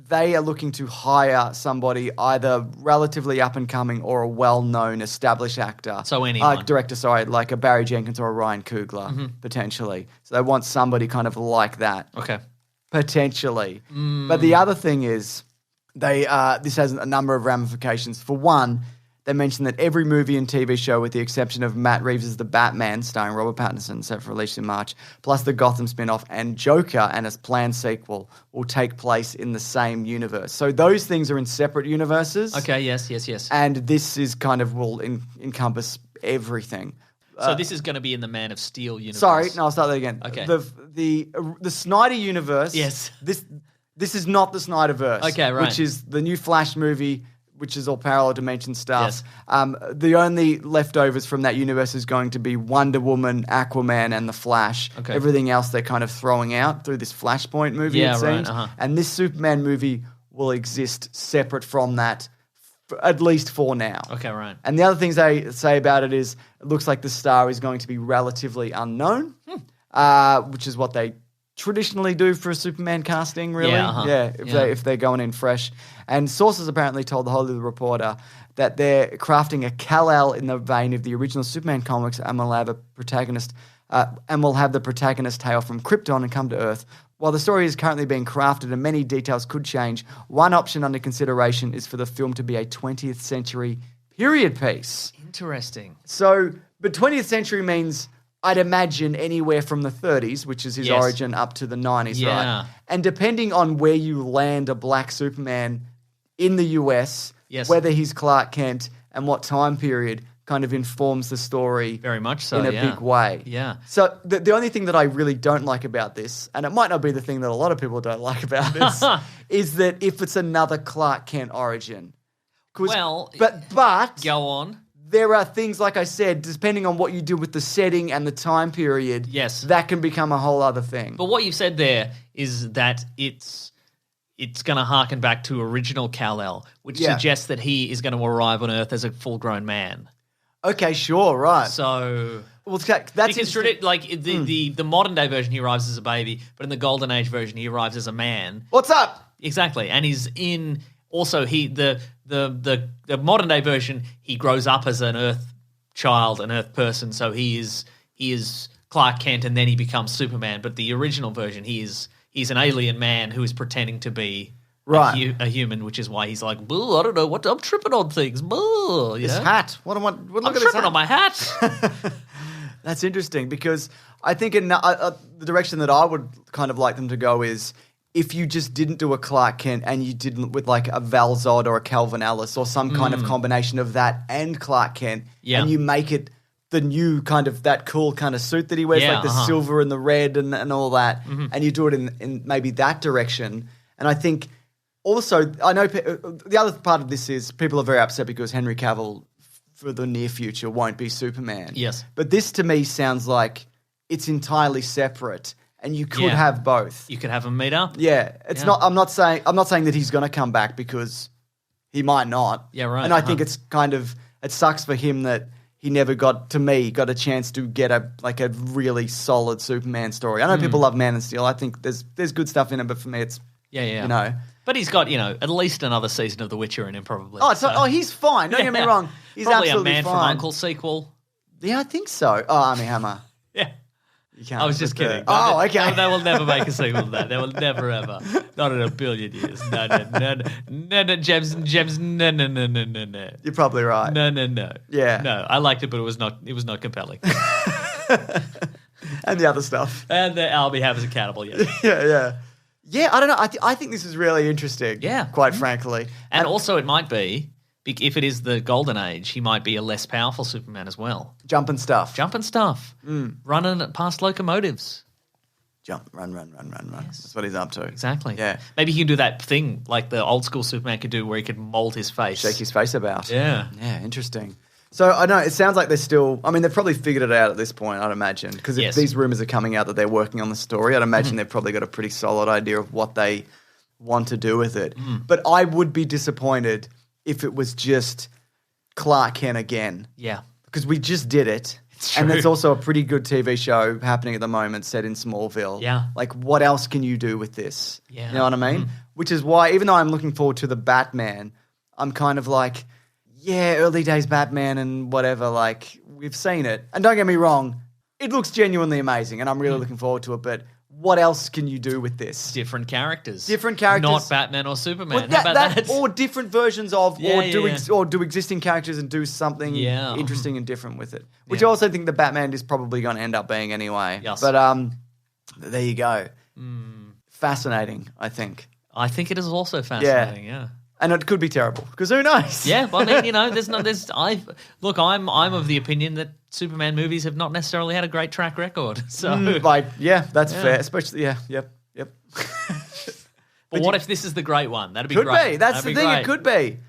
Speaker 1: they are looking to hire somebody either relatively up and coming or a well-known established actor.
Speaker 4: So anyone.
Speaker 1: Director, sorry, like a Barry Jenkins or a Ryan Coogler, potentially. So they want somebody kind of like that.
Speaker 4: Okay.
Speaker 1: Potentially. But the other thing is, this has a number of ramifications. For one, they mentioned that every movie and TV show, with the exception of Matt Reeves' The Batman, starring Robert Pattinson, set for release in March, plus the Gotham spin-off and Joker and its planned sequel, will take place in the same universe. So those things are in separate universes.
Speaker 4: Okay, yes.
Speaker 1: And this is kind of will encompass everything.
Speaker 4: So this is going to be in the Man of Steel universe.
Speaker 1: Sorry, no, I'll start that again.
Speaker 4: Okay.
Speaker 1: The Snyder universe.
Speaker 4: Yes.
Speaker 1: This is not the Snyderverse.
Speaker 4: Okay, right.
Speaker 1: Which is the new Flash movie, which is all parallel dimension stuff.
Speaker 4: Yes.
Speaker 1: The only leftovers from that universe is going to be Wonder Woman, Aquaman, and The Flash.
Speaker 4: Okay.
Speaker 1: Everything else they're kind of throwing out through this Flashpoint movie, it seems.
Speaker 4: Right,
Speaker 1: And this Superman movie will exist separate from that, at least for now.
Speaker 4: Okay, right.
Speaker 1: And the other things they say about it is, it looks like the star is going to be relatively unknown, which is what they traditionally do for a Superman casting, really. If they're going in fresh. And sources apparently told The Hollywood Reporter that they're crafting a Kal-El in the vein of the original Superman comics, and will have the protagonist hail from Krypton and come to Earth. While the story is currently being crafted and many details could change, one option under consideration is for the film to be a 20th century period piece.
Speaker 4: Interesting.
Speaker 1: So, but 20th century means, I'd imagine, anywhere from the 30s, which is his origin, up to the 90s, right? And depending on where you land a black Superman in the US, whether he's Clark Kent and what time period, kind of informs the story
Speaker 4: very much so,
Speaker 1: in a big way.
Speaker 4: Yeah.
Speaker 1: So the only thing that I really don't like about this, and it might not be the thing that a lot of people don't like about this, is that if it's another Clark Kent origin.
Speaker 4: Well,
Speaker 1: but
Speaker 4: go on.
Speaker 1: There are things, like I said, depending on what you do with the setting and the time period, that can become a whole other thing.
Speaker 4: But what you've said there is that it's going to harken back to original Kal-El, which suggests that he is going to arrive on Earth as a full-grown man.
Speaker 1: Okay, sure, right.
Speaker 4: So,
Speaker 1: that's
Speaker 4: because the modern day version, he arrives as a baby, but in the Golden Age version, he arrives as a man.
Speaker 1: What's up?
Speaker 4: Exactly, and he's in. Also, the modern day version, he grows up as an Earth child, an Earth person, so he is Clark Kent, and then he becomes Superman. But the original version, he's an alien man who is pretending to be a human, which is why he's like, I don't know what I'm tripping on things.
Speaker 1: This hat. Look
Speaker 4: I'm
Speaker 1: at this
Speaker 4: tripping
Speaker 1: hat.
Speaker 4: on my hat.
Speaker 1: That's interesting, because I think the direction that I would kind of like them to go is, if you just didn't do a Clark Kent and you didn't with like a Val Zod or a Calvin Ellis or some kind of combination of that and Clark Kent, and you make it the new kind of that cool kind of suit that he wears, like the silver and the red and all that, and you do it in maybe that direction. And I think also, I know the other part of this is people are very upset because Henry Cavill for the near future won't be Superman.
Speaker 4: Yes.
Speaker 1: But this to me sounds like it's entirely separate. And you could have both.
Speaker 4: You could have them meet up.
Speaker 1: Yeah, it's not. I'm not saying that he's going to come back, because he might not.
Speaker 4: Yeah, right.
Speaker 1: And I think it's kind of, it sucks for him that he never got a chance to get a really solid Superman story. I know people love Man of Steel. I think there's good stuff in it, but for me, it's you know.
Speaker 4: But he's got at least another season of The Witcher in him, probably.
Speaker 1: He's fine. Don't get me wrong. He's
Speaker 4: probably
Speaker 1: absolutely
Speaker 4: a Man
Speaker 1: fine.
Speaker 4: from U.N.C.L.E. sequel.
Speaker 1: Yeah, I think so. Oh, Armie Hammer.
Speaker 4: Yeah.
Speaker 1: You can't
Speaker 4: I was just kidding.
Speaker 1: Okay.
Speaker 4: They will never make a sequel to that. They will never, ever. Not in a billion years. No, James, no.
Speaker 1: You're probably right.
Speaker 4: No.
Speaker 1: Yeah.
Speaker 4: No, I liked it, but it was not compelling.
Speaker 1: And the other stuff.
Speaker 4: And the Armie Hammer's a cannibal,
Speaker 1: Yeah, I don't know. I think this is really interesting.
Speaker 4: Yeah.
Speaker 1: Quite frankly.
Speaker 4: And also it might be, if it is the Golden Age, he might be a less powerful Superman as well.
Speaker 1: Jumping stuff.
Speaker 4: Running past locomotives.
Speaker 1: Run. Yes. That's what he's up to.
Speaker 4: Exactly.
Speaker 1: Yeah.
Speaker 4: Maybe he can do that thing like the old school Superman could do, where he could mold his face.
Speaker 1: Shake his face about.
Speaker 4: Yeah.
Speaker 1: Yeah, interesting. So I know it sounds like they're still. I mean, they've probably figured it out at this point. I'd imagine because if these rumors are coming out that they're working on the story, I'd imagine they've probably got a pretty solid idea of what they want to do with it. But I would be disappointed if it was just Clark Kent again.
Speaker 4: Yeah,
Speaker 1: because we just did it. And there's also a pretty good TV show happening at the moment set in Smallville.
Speaker 4: Yeah.
Speaker 1: Like, what else can you do with this?
Speaker 4: Yeah.
Speaker 1: You know what I mean? Which is why, even though I'm looking forward to the Batman, I'm kind of like, yeah, early days Batman and whatever, like, we've seen it. And don't get me wrong, it looks genuinely amazing and I'm really looking forward to it, but what else can you do with this?
Speaker 4: Different characters.
Speaker 1: Not
Speaker 4: Batman or Superman.
Speaker 1: Well,
Speaker 4: How about that?
Speaker 1: Or different versions of,
Speaker 4: Yeah,
Speaker 1: or do existing characters and do something interesting and different with it. Which I also think the Batman is probably going to end up being anyway.
Speaker 4: Yes.
Speaker 1: But there you go. Fascinating, I think.
Speaker 4: I think it is also fascinating, yeah.
Speaker 1: And it could be terrible because who knows?
Speaker 4: Yeah, but I mean, I'm of the opinion that Superman movies have not necessarily had a great track record. So,
Speaker 1: that's fair. Especially, yep.
Speaker 4: But what if this is the great one? That'd be
Speaker 1: Could
Speaker 4: great.
Speaker 1: be. That's
Speaker 4: That'd
Speaker 1: the thing.
Speaker 4: great.
Speaker 1: It could be.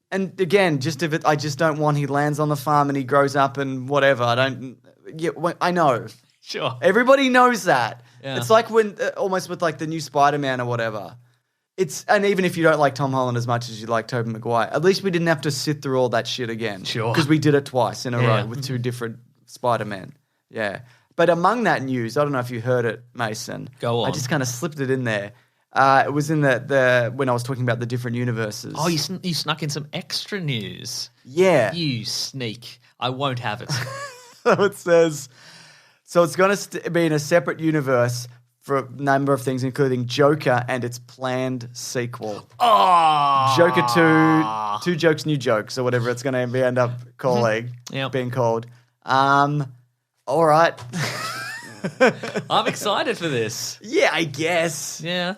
Speaker 1: And again, I just don't want he lands on the farm and he grows up and whatever. I don't. Yeah, I know.
Speaker 4: Sure.
Speaker 1: Everybody knows that.
Speaker 4: Yeah.
Speaker 1: It's like when almost with like the new Spider-Man or whatever. And even if you don't like Tom Holland as much as you like Tobey Maguire, at least we didn't have to sit through all that shit again.
Speaker 4: Sure.
Speaker 1: Because we did it twice in a row with two different Spider-Men. Yeah. But among that news, I don't know if you heard it, Mason.
Speaker 4: Go on.
Speaker 1: I just kind of slipped it in there. It was in the when I was talking about the different universes.
Speaker 4: Oh, you snuck in some extra news.
Speaker 1: Yeah.
Speaker 4: You sneak. I won't have it.
Speaker 1: So it says, it's going to be in a separate universe for a number of things, including Joker and its planned sequel.
Speaker 4: Oh!
Speaker 1: Joker 2 jokes, new jokes, or whatever it's going to end up being called. All right.
Speaker 4: I'm excited for this.
Speaker 1: Yeah, I guess.
Speaker 4: Yeah.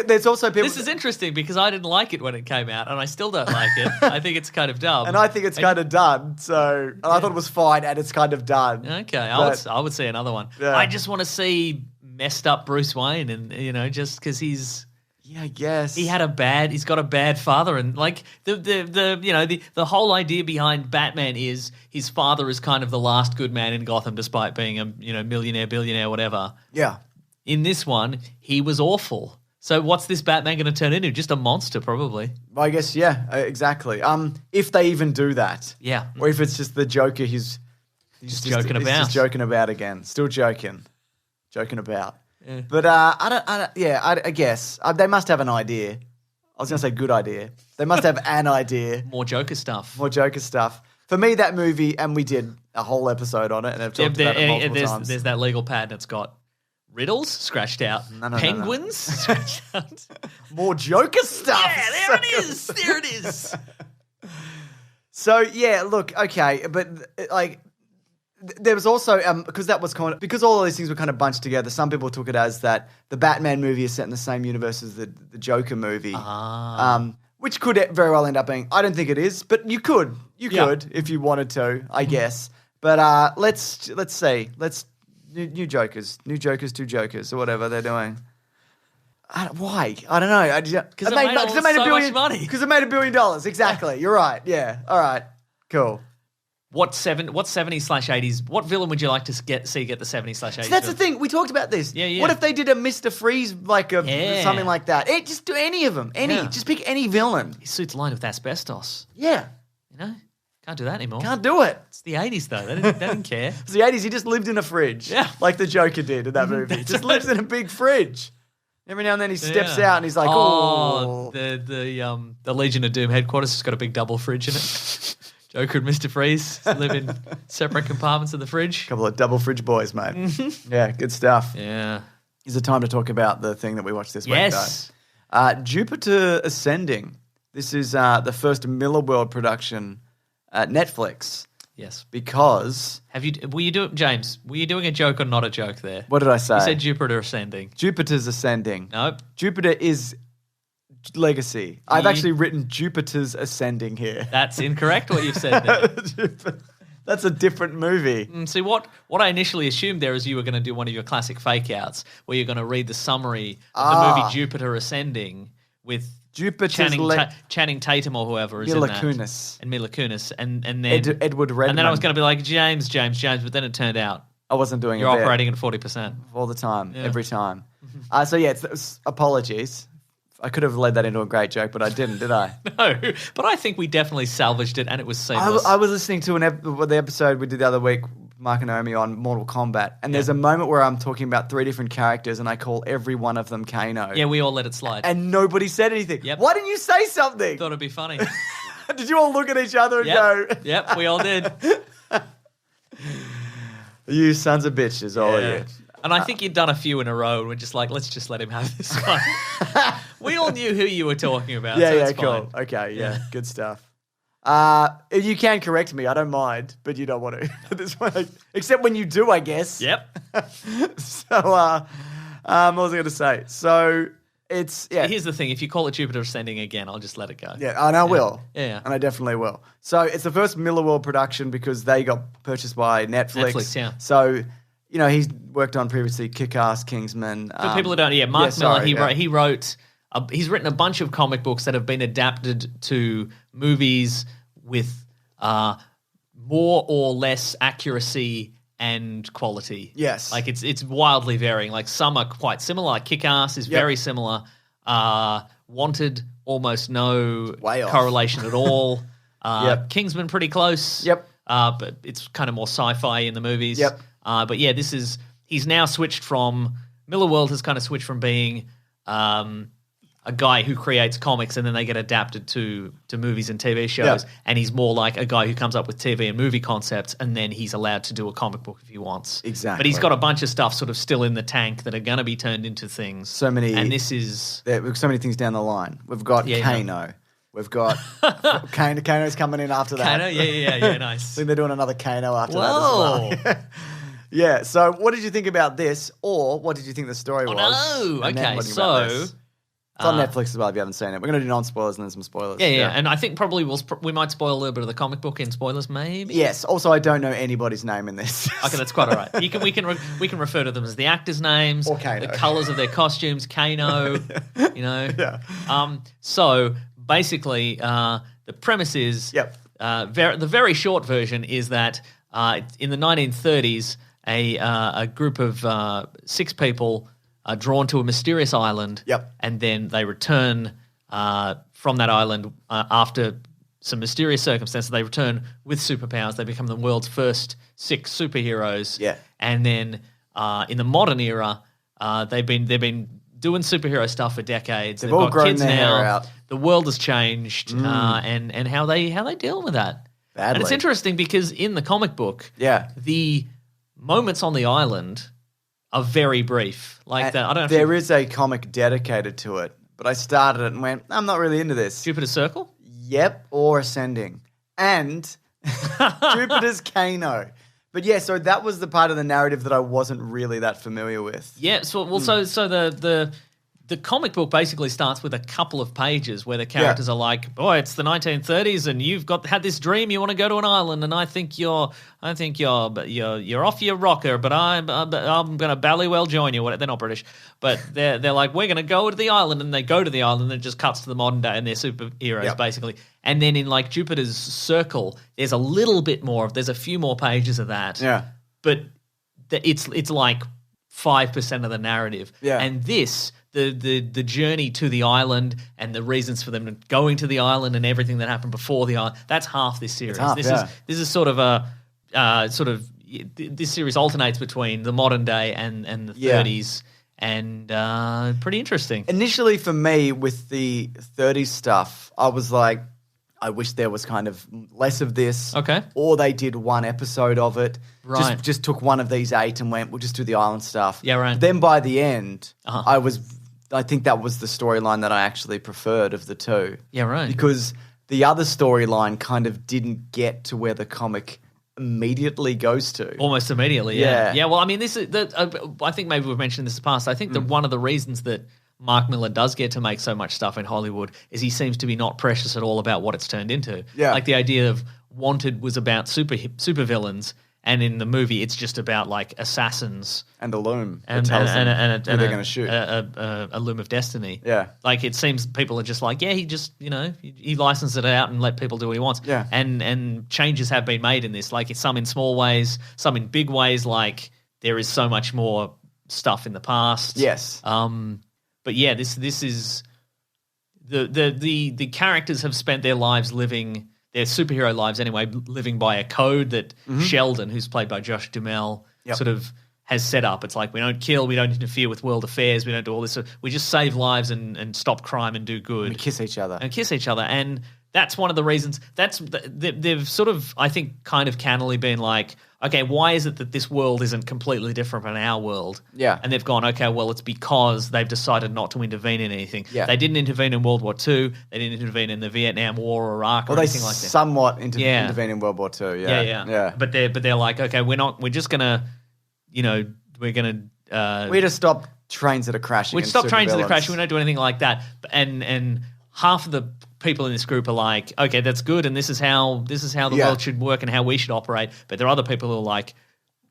Speaker 1: There's also people.
Speaker 4: This is interesting because I didn't like it when it came out, and I still don't like it. I think it's kind of dumb.
Speaker 1: And I think it's kind of done. So I thought it was fine, and it's kind of done.
Speaker 4: Okay, I would see another one. Yeah. I just want to see messed up Bruce Wayne, and just because he's.
Speaker 1: Yeah, I guess
Speaker 4: he's got a bad father, and like the whole idea behind Batman is his father is kind of the last good man in Gotham, despite being a millionaire, billionaire, whatever.
Speaker 1: Yeah.
Speaker 4: In this one, he was awful. So what's this Batman going to turn into? Just a monster, probably.
Speaker 1: I guess, yeah, exactly. If they even do that.
Speaker 4: Yeah.
Speaker 1: Or if it's just the Joker, he's
Speaker 4: just joking about.
Speaker 1: He's just joking about again. Still joking. Joking about. Yeah. But I guess. They must have an idea. I was going to say good idea. They must have an idea.
Speaker 4: More Joker stuff.
Speaker 1: For me, that movie, and we did a whole episode on it, and I've talked about it multiple times.
Speaker 4: There's that legal pad that's got riddles scratched out. Penguins scratched out.
Speaker 1: More Joker stuff.
Speaker 4: Yeah, there it is.
Speaker 1: So, yeah, look, okay, but like there was also because all of these things were kind of bunched together. Some people took it as that the Batman movie is set in the same universe as the Joker movie, which could very well end up being. I don't think it is, but you could if you wanted to, I guess. But let's see. New Jokers, 2 Jokers, or whatever they're doing. Why? I don't know.
Speaker 4: Because it made so much money.
Speaker 1: Because it made $1 billion. Exactly. You're right. Yeah. All right. Cool.
Speaker 4: What 70s/80s? What villain would you like to see get the 70s/80s?
Speaker 1: So that's the thing. We talked about this.
Speaker 4: Yeah.
Speaker 1: What if they did a Mr. Freeze, something like that? Just do any of them. Just pick any villain.
Speaker 4: His suit's lined with asbestos.
Speaker 1: Yeah.
Speaker 4: Can't do that anymore.
Speaker 1: Can't do it.
Speaker 4: It's the 80s, though. They didn't care.
Speaker 1: It's the 80s. He just lived in a fridge.
Speaker 4: Yeah.
Speaker 1: Like the Joker did in that movie. Just lives in a big fridge. Every now and then he steps out and he's like, oh.
Speaker 4: The Legion of Doom headquarters has got a big double fridge in it. Joker and Mr. Freeze live in separate compartments of the fridge.
Speaker 1: A couple of double fridge boys, mate. Yeah, good stuff.
Speaker 4: Yeah.
Speaker 1: Is it time to talk about the thing that we watched this week,
Speaker 4: Yes.
Speaker 1: Jupiter Ascending. This is the first Millarworld production at Netflix.
Speaker 4: Yes.
Speaker 1: Because...
Speaker 4: James, were you doing a joke or not a joke there?
Speaker 1: What did I say?
Speaker 4: You said Jupiter Ascending.
Speaker 1: Jupiter's Ascending.
Speaker 4: Nope.
Speaker 1: Jupiter is Legacy. I've actually written Jupiter's Ascending here.
Speaker 4: That's incorrect what you've said there.
Speaker 1: That's a different movie.
Speaker 4: See, what I initially assumed there is you were going to do one of your classic fake outs where you're going to read the summary of the movie Jupiter Ascending with
Speaker 1: Jupiter's
Speaker 4: Channing Tatum or whoever is
Speaker 1: Mila
Speaker 4: in that.
Speaker 1: Kunis.
Speaker 4: And Mila Kunis. And then
Speaker 1: Edward Redmayne.
Speaker 4: And then I was going to be like, James, but then it turned out
Speaker 1: I wasn't doing
Speaker 4: you're
Speaker 1: a bit.
Speaker 4: operating at 40%.
Speaker 1: All the time, every time. So yeah, it's apologies. I could have led that into a great joke, but I didn't, did I?
Speaker 4: No, but I think we definitely salvaged it and it was seamless.
Speaker 1: I was listening to the episode we did the other week, Mark and Naomi, on Mortal Kombat, and there's a moment where I'm talking about 3 different characters and I call every one of them Kano.
Speaker 4: Yeah, we all let it slide.
Speaker 1: And nobody said anything.
Speaker 4: Yep.
Speaker 1: Why didn't you say something?
Speaker 4: Thought it'd be funny.
Speaker 1: Did you all look at each other and go...
Speaker 4: Yep, we all did.
Speaker 1: You sons of bitches, all of you.
Speaker 4: And I think you'd done a few in a row, and we're just like, let's just let him have this one. We all knew who you were talking about.
Speaker 1: Yeah,
Speaker 4: so
Speaker 1: yeah,
Speaker 4: it's
Speaker 1: cool.
Speaker 4: fine.
Speaker 1: Okay, yeah, good stuff. You can correct me, I don't mind, but you don't want to at this point. Except when you do, I guess.
Speaker 4: Yep.
Speaker 1: So, what was I going to say? So, it's,
Speaker 4: Here's the thing. If you call it Jupiter Ascending again, I'll just let it go.
Speaker 1: Yeah, and I will.
Speaker 4: Yeah.
Speaker 1: And I definitely will. So, it's the first Millarworld production because they got purchased by Netflix.
Speaker 4: Netflix, yeah.
Speaker 1: So, you know, he's worked on previously Kick-Ass, Kingsman.
Speaker 4: For people who don't, Mark Miller, he's written a bunch of comic books that have been adapted to movies with more or less accuracy and quality.
Speaker 1: Yes.
Speaker 4: Like it's wildly varying. Like some are quite similar. Like Kick-Ass is very similar. Wanted, almost no
Speaker 1: Way off.
Speaker 4: correlation at all. Kingsman, pretty close.
Speaker 1: Yep.
Speaker 4: But it's kind of more sci-fi in the movies.
Speaker 1: Yep.
Speaker 4: But yeah, he's now switched from, Millarworld has kind of switched from being a guy who creates comics and then they get adapted to movies and TV shows, and he's more like a guy who comes up with TV and movie concepts and then he's allowed to do a comic book if he wants.
Speaker 1: Exactly.
Speaker 4: But he's got a bunch of stuff sort of still in the tank that are going to be turned into things.
Speaker 1: So many.
Speaker 4: And this is...
Speaker 1: We've so many things down the line. We've got Kano. We've got Kano's coming in after that.
Speaker 4: Kano? Yeah, nice.
Speaker 1: I think they're doing another Kano after
Speaker 4: Whoa.
Speaker 1: that as well. Yeah, so what did you think about this, or what did you think the story was?
Speaker 4: No,
Speaker 1: And then
Speaker 4: okay,
Speaker 1: what do you think about
Speaker 4: so...
Speaker 1: this? It's on Netflix as well if you haven't seen it. We're going to do non-spoilers and then some spoilers.
Speaker 4: Yeah, and I think probably we might spoil a little bit of the comic book in spoilers, maybe.
Speaker 1: Yes. Also, I don't know anybody's name in this.
Speaker 4: Okay, that's quite all right. We can refer to them as the actors' names,
Speaker 1: or Kano.
Speaker 4: the colours of their costumes, Kano. You know.
Speaker 1: Yeah.
Speaker 4: So basically, the premise is the very short version is that in the 1930s, a group of 6 people are drawn to a mysterious island, and then they return from that island after some mysterious circumstances. They return with superpowers. They become the world's first 6 superheroes.
Speaker 1: Yeah.
Speaker 4: And then in the modern era, they've been doing superhero stuff for decades.
Speaker 1: They've all
Speaker 4: got
Speaker 1: grown
Speaker 4: kids
Speaker 1: their
Speaker 4: now.
Speaker 1: hair out.
Speaker 4: The world has changed, and how they deal with that.
Speaker 1: Badly.
Speaker 4: And it's interesting because in the comic book, the moments on the island are very brief. Like that. I don't know.
Speaker 1: There is a comic dedicated to it, but I started it and went, I'm not really into this.
Speaker 4: Jupiter's Circle?
Speaker 1: Yep, or Ascending. And Jupiter's Kano. But yeah, so that was the part of the narrative that I wasn't really that familiar with.
Speaker 4: Yeah, so the comic book basically starts with a couple of pages where the characters are like, "Boy, it's the 1930s, and you've had this dream. You want to go to an island, and I think you're off your rocker, but I'm going to ballywell join you." They're not British, but they're like, "We're going to go to the island," and they go to the island, and it just cuts to the modern day, and they're superheroes basically. And then in like Jupiter's Circle, there's there's a few more pages of that.
Speaker 1: Yeah,
Speaker 4: but it's like 5% of the narrative. Yeah, and this. The journey to the island and the reasons for them going to the island and everything that happened before the island, that's half this series. This is sort of this series alternates between the modern day and the 30s, and pretty interesting.
Speaker 1: Initially for me with the 30s stuff, I was like, I wish there was kind of less of this.
Speaker 4: Okay.
Speaker 1: Or they did one episode of it.
Speaker 4: Right.
Speaker 1: Just took one of these 8 and went, we'll just do the island stuff.
Speaker 4: Yeah, right.
Speaker 1: But then by the end, I think that was the storyline that I actually preferred of the 2.
Speaker 4: Yeah, right.
Speaker 1: Because the other storyline kind of didn't get to where the comic immediately goes to.
Speaker 4: Almost immediately, yeah. Yeah, well, I mean, I think maybe we've mentioned this in the past. I think that one of the reasons that Mark Miller does get to make so much stuff in Hollywood is he seems to be not precious at all about what it's turned into.
Speaker 1: Yeah.
Speaker 4: Like the idea of Wanted was about supervillains, And in the movie, it's just about like assassins
Speaker 1: and a loom
Speaker 4: and
Speaker 1: who
Speaker 4: they're
Speaker 1: going to shoot.
Speaker 4: A loom of destiny.
Speaker 1: Yeah.
Speaker 4: Like it seems people are just like, he just, he licensed it out and let people do what he wants.
Speaker 1: Yeah.
Speaker 4: And changes have been made in this. Like it's some in small ways, some in big ways. Like there is so much more stuff in the past.
Speaker 1: Yes.
Speaker 4: But yeah, this is the characters have spent their lives living. Their superhero lives anyway, living by a code that Sheldon, who's played by Josh Duhamel, sort of has set up. It's like we don't kill, we don't interfere with world affairs, we don't do all this. We just save lives and stop crime and do good.
Speaker 1: We kiss each other.
Speaker 4: And that's one of the reasons. They've sort of, I think, kind of cannily been like, okay, why is it that this world isn't completely different from our world?
Speaker 1: Yeah.
Speaker 4: And they've gone, okay, well, it's because they've decided not to intervene in anything.
Speaker 1: Yeah.
Speaker 4: They didn't intervene in World War II. They didn't intervene in the Vietnam War or Iraq or anything like that.
Speaker 1: Somewhat intervene in World War II.
Speaker 4: Yeah. But they're like, okay, we're just gonna, we're gonna.
Speaker 1: We just stop trains that are crashing.
Speaker 4: We stop trains that are crashing. We don't do anything like that. And half of the people in this group are like, okay, that's good, and this is how the world should work and how we should operate. But there are other people who are like,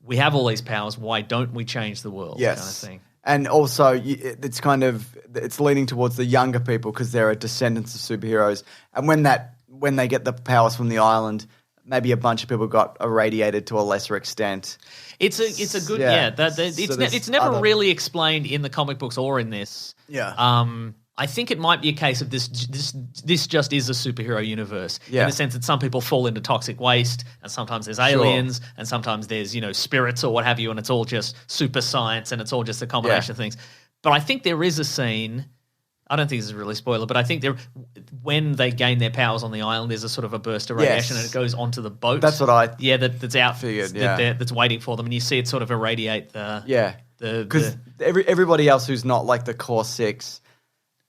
Speaker 4: we have all these powers, why don't we change the world?
Speaker 1: Yes.
Speaker 4: Kind of thing.
Speaker 1: And also, it's leaning towards the younger people because they're descendants of superheroes. And when they get the powers from the island, maybe a bunch of people got irradiated to a lesser extent.
Speaker 4: It's a good it's never really explained in the comic books or in this.
Speaker 1: Yeah.
Speaker 4: I think it might be a case of this just is a superhero universe in the sense that some people fall into toxic waste and sometimes there's aliens and sometimes there's, spirits or what have you, and it's all just super science and it's all just a combination of things. But I think there is a scene, I don't think this is really a spoiler, but I think when they gain their powers on the island, there's a sort of a burst of radiation and it goes onto the boat.
Speaker 1: That's what I
Speaker 4: that's out
Speaker 1: figured,
Speaker 4: that's waiting for them, and you see it sort of irradiate
Speaker 1: because everybody else who's not like the core six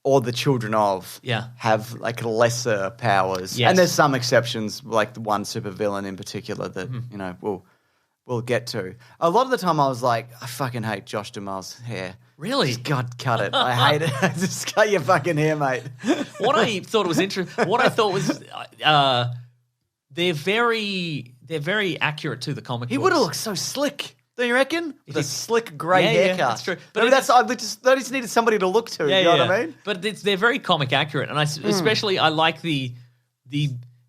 Speaker 1: or the children of have like lesser powers.
Speaker 4: Yes.
Speaker 1: And there's some exceptions, like the one supervillain in particular that, we'll get to. A lot of the time I was like, I fucking hate Josh Duhamel's hair.
Speaker 4: Really?
Speaker 1: Just God, cut it. I hate it. Just cut your fucking hair, mate.
Speaker 4: What I thought was interesting, they're very accurate to the comic books.
Speaker 1: He would have looked so slick. Do you reckon? With a slick grey haircut.
Speaker 4: Yeah, that's true.
Speaker 1: But I just needed somebody to look to. You know what I mean?
Speaker 4: But they're very comic accurate, and especially I like the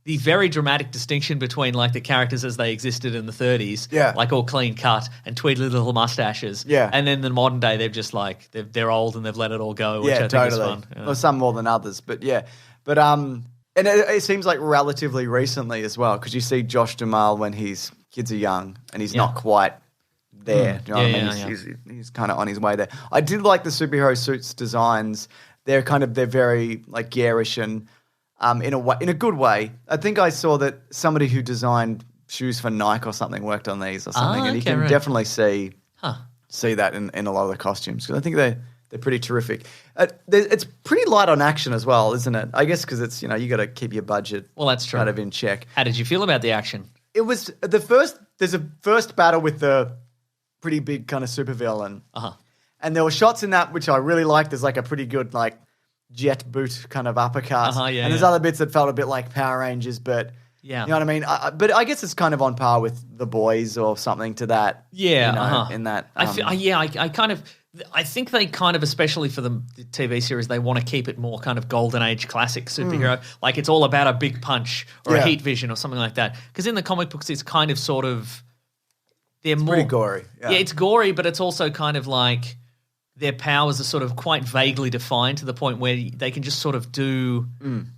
Speaker 4: very dramatic distinction between like the characters as they existed in the 30s, like all clean cut and tweedly little mustaches, and then the modern day they're just like they're old and they've let it all go, which I think is fun.
Speaker 1: Well, some more than others, but and it seems like relatively recently as well because you see Josh Duhamel when his kids are young and he's not quite there. Do you know what I mean? He's kind of on his way there. I did like the superhero suits designs. They're very like garish and in a good way. I think I saw that somebody who designed shoes for Nike or something worked on these or something, and you can definitely see that in a lot of the costumes because I think they're pretty terrific. It's pretty light on action as well, isn't it? I guess because it's you got to keep your budget
Speaker 4: that's true.
Speaker 1: kind of in check.
Speaker 4: How did you feel about the action?
Speaker 1: It was there's a first battle with the pretty big kind of supervillain. And there were shots in that which I really liked. There's like a pretty good like jet boot kind of uppercut. And there's other bits that felt a bit like Power Rangers, but you know what I mean? But I guess it's kind of on par with The Boys or something to that. In that. I think they kind of, especially for the TV series, they want to keep it more kind of golden age classic superhero. Like it's all about a big punch or a heat vision or something like that. Because in the comic books, it's kind of sort of... It's pretty gory.
Speaker 4: Yeah, it's gory, but it's also kind of like their powers are sort of quite vaguely defined to the point where they can just sort of do...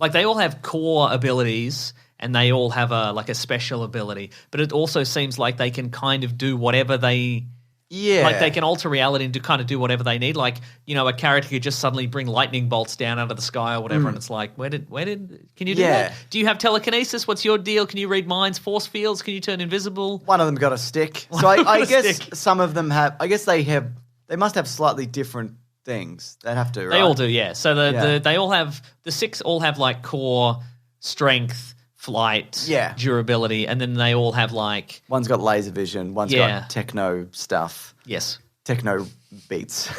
Speaker 4: Like they all have core abilities and they all have a special ability, but it also seems like they can kind of do whatever they... Yeah. Like they can alter reality and kind of do whatever they need. Like, a character could just suddenly bring lightning bolts down out of the sky or whatever, and it's like, where did can you do that? Do you have telekinesis? What's your deal? Can you read minds, force fields? Can you turn invisible?
Speaker 1: One of them got a stick. So I guess some of them have, they must have slightly different things. They have to, right?
Speaker 4: They all do, yeah. So they all have, the six all have like core strength, flight, durability, and then they all have like...
Speaker 1: One's got laser vision, one's got techno stuff.
Speaker 4: Yes.
Speaker 1: Techno beats.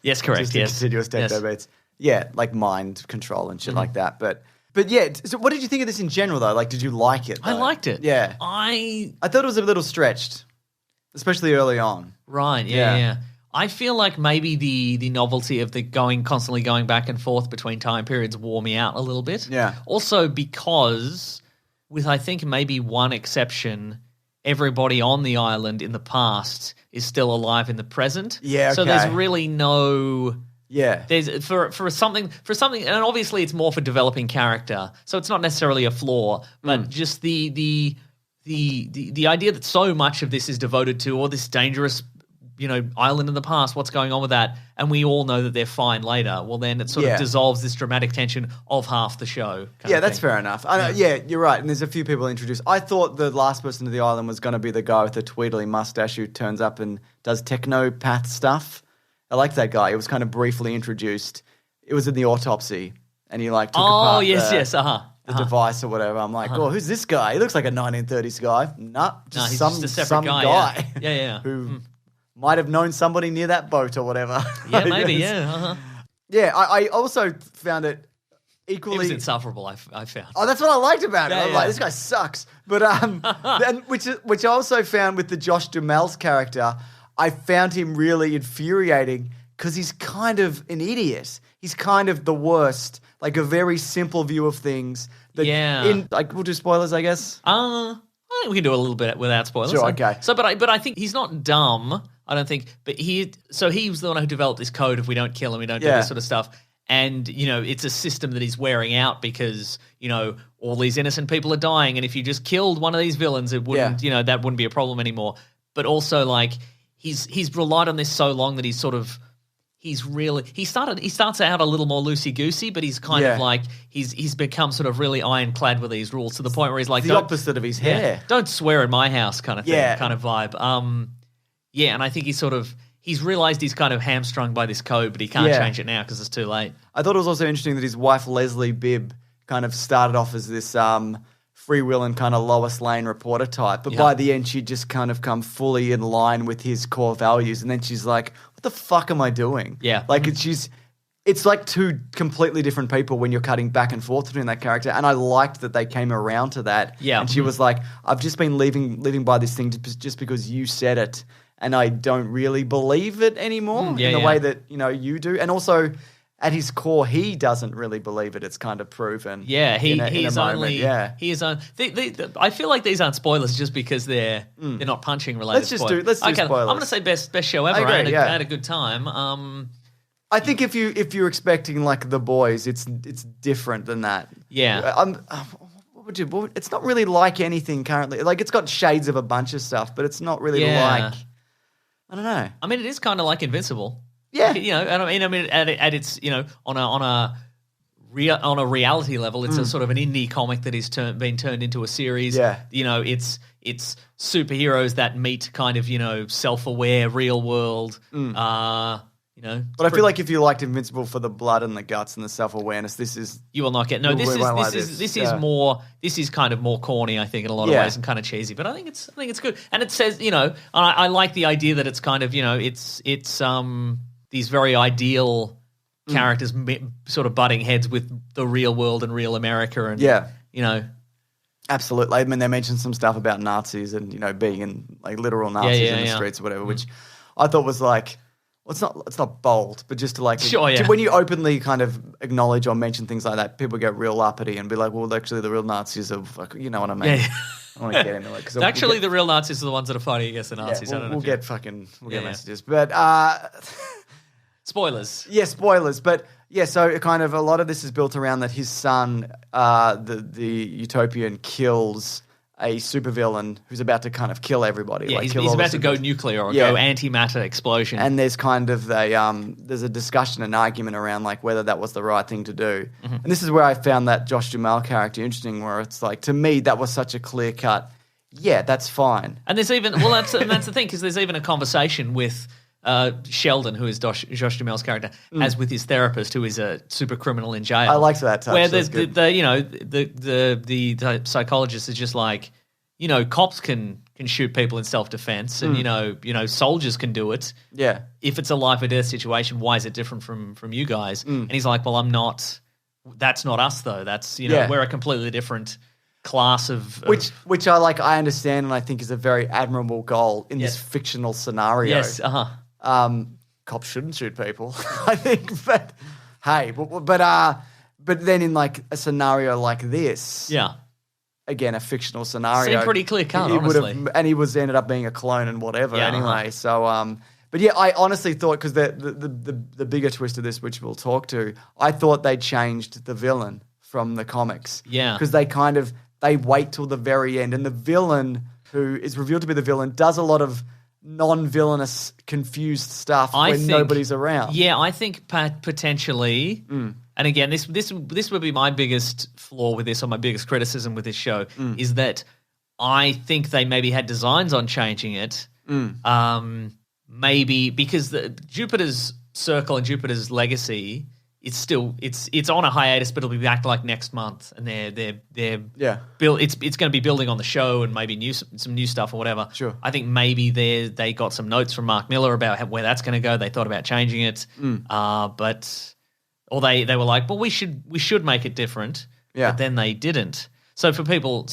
Speaker 4: Yes, correct,
Speaker 1: Just continuous techno beats. Yeah, like mind control and shit like that. But But yeah, so what did you think of this in general, though? Like, did you like it?
Speaker 4: I liked it.
Speaker 1: Yeah.
Speaker 4: I
Speaker 1: thought it was a little stretched, especially early on.
Speaker 4: Right, yeah. I feel like maybe the novelty of the constantly going back and forth between time periods wore me out a little bit.
Speaker 1: Yeah.
Speaker 4: Also because, with I think maybe one exception, everybody on the island in the past is still alive in the present.
Speaker 1: Yeah,
Speaker 4: So
Speaker 1: okay.
Speaker 4: there's really no...
Speaker 1: Yeah.
Speaker 4: There's for something, and obviously it's more for developing character, so it's not necessarily a flaw, but just the idea that so much of this is devoted to this dangerous, island in the past, what's going on with that, and we all know that they're fine later. Well, then it sort of dissolves this dramatic tension of half the show.
Speaker 1: Yeah, that's fair enough. Yeah, you're right. And there's a few people introduced. I thought the last person to the island was going to be the guy with the tweedly mustache who turns up and does technopath stuff. I liked that guy. He was kind of briefly introduced. It was in the autopsy, and he took apart the device or whatever. I'm like, who's this guy? He looks like a 1930s guy.
Speaker 4: He's just a separate guy. Yeah.
Speaker 1: Who might have known somebody near that boat or whatever.
Speaker 4: Yeah, maybe. Yeah.
Speaker 1: Yeah, I also found it equally...
Speaker 4: It was insufferable, I found.
Speaker 1: Oh, that's what I liked about it.
Speaker 4: Yeah,
Speaker 1: I'm like, this guy sucks. But which I also found with the Josh Duhamel's character, I found him really infuriating because he's kind of an idiot. He's kind of the worst. Like a very simple view of things. We'll do spoilers, I guess.
Speaker 4: I think we can do a little bit without spoilers.
Speaker 1: Sure, okay.
Speaker 4: So, but I think he's not dumb. I don't think, but he was the one who developed this code of we don't kill and we don't do this sort of stuff. And, it's a system that he's wearing out because, all these innocent people are dying. And if you just killed one of these villains, it wouldn't, that wouldn't be a problem anymore. But also, he's relied on this so long that he starts out a little more loosey-goosey, but he's kind of he's become sort of really ironclad with these rules to the point where he's like...
Speaker 1: The opposite of his hair.
Speaker 4: Don't swear in my house kind of thing, kind of vibe. And I think he's realised he's kind of hamstrung by this code, but he can't change it now because it's too late.
Speaker 1: I thought it was also interesting that his wife, Leslie Bibb, kind of started off as this free will and kind of Lois Lane reporter type, but by the end she'd just kind of come fully in line with his core values, and then she's like, what the fuck am I doing?
Speaker 4: Yeah.
Speaker 1: It's like two completely different people when you're cutting back and forth between that character, and I liked that they came around to that.
Speaker 4: Yeah.
Speaker 1: And she was like, I've just been living by this thing just because you said it, and I don't really believe it anymore in the way that, you do. And also, at his core, he doesn't really believe it. It's kind of proven.
Speaker 4: Yeah, he is
Speaker 1: moment.
Speaker 4: only.
Speaker 1: Yeah.
Speaker 4: He is on. I feel like these aren't spoilers just because they're not punching related.
Speaker 1: Let's do
Speaker 4: spoilers.
Speaker 1: spoilers.
Speaker 4: I'm going to say best show ever.
Speaker 1: I agree,
Speaker 4: I had a good time.
Speaker 1: I think if you're expecting like The Boys, it's different than that.
Speaker 4: Yeah.
Speaker 1: It's not really like anything currently. Like it's got shades of a bunch of stuff, but it's not really like. I don't know.
Speaker 4: I mean, it is kind of like Invincible.
Speaker 1: Yeah.
Speaker 4: And I mean, at its on a reality level, it's a sort of an indie comic that is been turned into a series.
Speaker 1: Yeah.
Speaker 4: It's superheroes that meet kind of self-aware real world.
Speaker 1: But I feel like if you liked Invincible for the blood and the guts and the self-awareness, this is...
Speaker 4: You will not get... No, this is more... This is kind of more corny, I think, in a lot of ways, and kind of cheesy. But I think it's good. And it says, I like the idea that it's kind of, it's these very ideal characters sort of butting heads with the real world and real America, and
Speaker 1: Absolutely. I mean, they mentioned some stuff about Nazis and being in like literal Nazis in the streets or whatever, which I thought was like... Well, it's not bold, but just to like... when you openly kind of acknowledge or mention things like that, people get real uppity and be like, well, actually the real Nazis are... You know what I mean?
Speaker 4: Yeah.
Speaker 1: I don't want to get into it.
Speaker 4: Actually, the real Nazis are the ones that are fighting against the Nazis.
Speaker 1: Yeah,
Speaker 4: I don't know.
Speaker 1: We'll get messages. But...
Speaker 4: spoilers.
Speaker 1: Yeah, spoilers. But yeah, so kind of a lot of this is built around that his son, the Utopian, kills a supervillain who's about to kind of kill everybody.
Speaker 4: Yeah, he's about to go nuclear or go antimatter explosion.
Speaker 1: And there's kind of there's a discussion and argument around like whether that was the right thing to do. Mm-hmm. And this is where I found that Josh Duhamel character interesting, where it's like, to me, that was such a clear cut, yeah, that's fine.
Speaker 4: And there's even, that's the thing, because there's even a conversation with Sheldon, who is Josh Duhamel's character, as with his therapist, who is a super criminal in jail.
Speaker 1: I liked that touch.
Speaker 4: Where there's the psychologist is just like, cops can shoot people in self-defense, and soldiers can do it.
Speaker 1: Yeah.
Speaker 4: If it's a life or death situation, why is it different from you guys? And he's like, well, I'm not that's not us though. That's we're a completely different class of
Speaker 1: which I like. I understand, and I think is a very admirable goal in this fictional scenario.
Speaker 4: Yes.
Speaker 1: Cops shouldn't shoot people, I think. But hey, but then in like a scenario like this, again, a fictional scenario,
Speaker 4: seemed pretty clear cut, honestly.
Speaker 1: And he ended up being a clone and whatever anyway. So, but yeah, I honestly thought, because the bigger twist of this, which we'll talk to, I thought they changed the villain from the comics.
Speaker 4: Yeah.
Speaker 1: Because they wait till the very end, and the villain, who is revealed to be the villain, does a lot of non-villainous, confused stuff when nobody's around.
Speaker 4: Yeah, I think potentially, and again, this would be my biggest flaw with this, or my biggest criticism with this show, is that I think they maybe had designs on changing it. Maybe because Jupiter's Circle and Jupiter's Legacy, it's on a hiatus, but it'll be back like next month, and they're it's going to be building on the show and maybe some new stuff or whatever.
Speaker 1: Sure.
Speaker 4: I think maybe they got some notes from Mark Miller about where that's going to go. They thought about changing it, but they were like, well, we should make it different.
Speaker 1: Yeah.
Speaker 4: But then they didn't. So for people,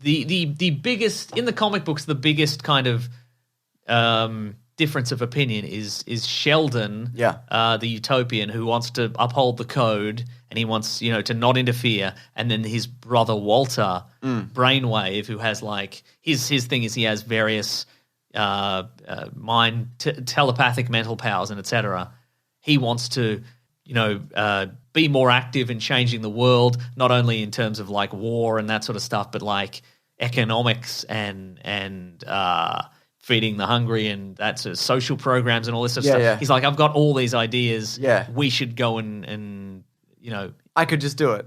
Speaker 4: the biggest in the comic books, the biggest kind of difference of opinion is Sheldon, the utopian, who wants to uphold the code and he wants to not interfere, and then his brother Walter, Brainwave, who has like his thing is he has various telepathic mental powers and etc. He wants to be more active in changing the world, not only in terms of like war and that sort of stuff, but like economics and feeding the hungry and that's social programs and all this sort of stuff.
Speaker 1: Yeah.
Speaker 4: He's like, I've got all these ideas. Yeah. We should go and
Speaker 1: I could just do it.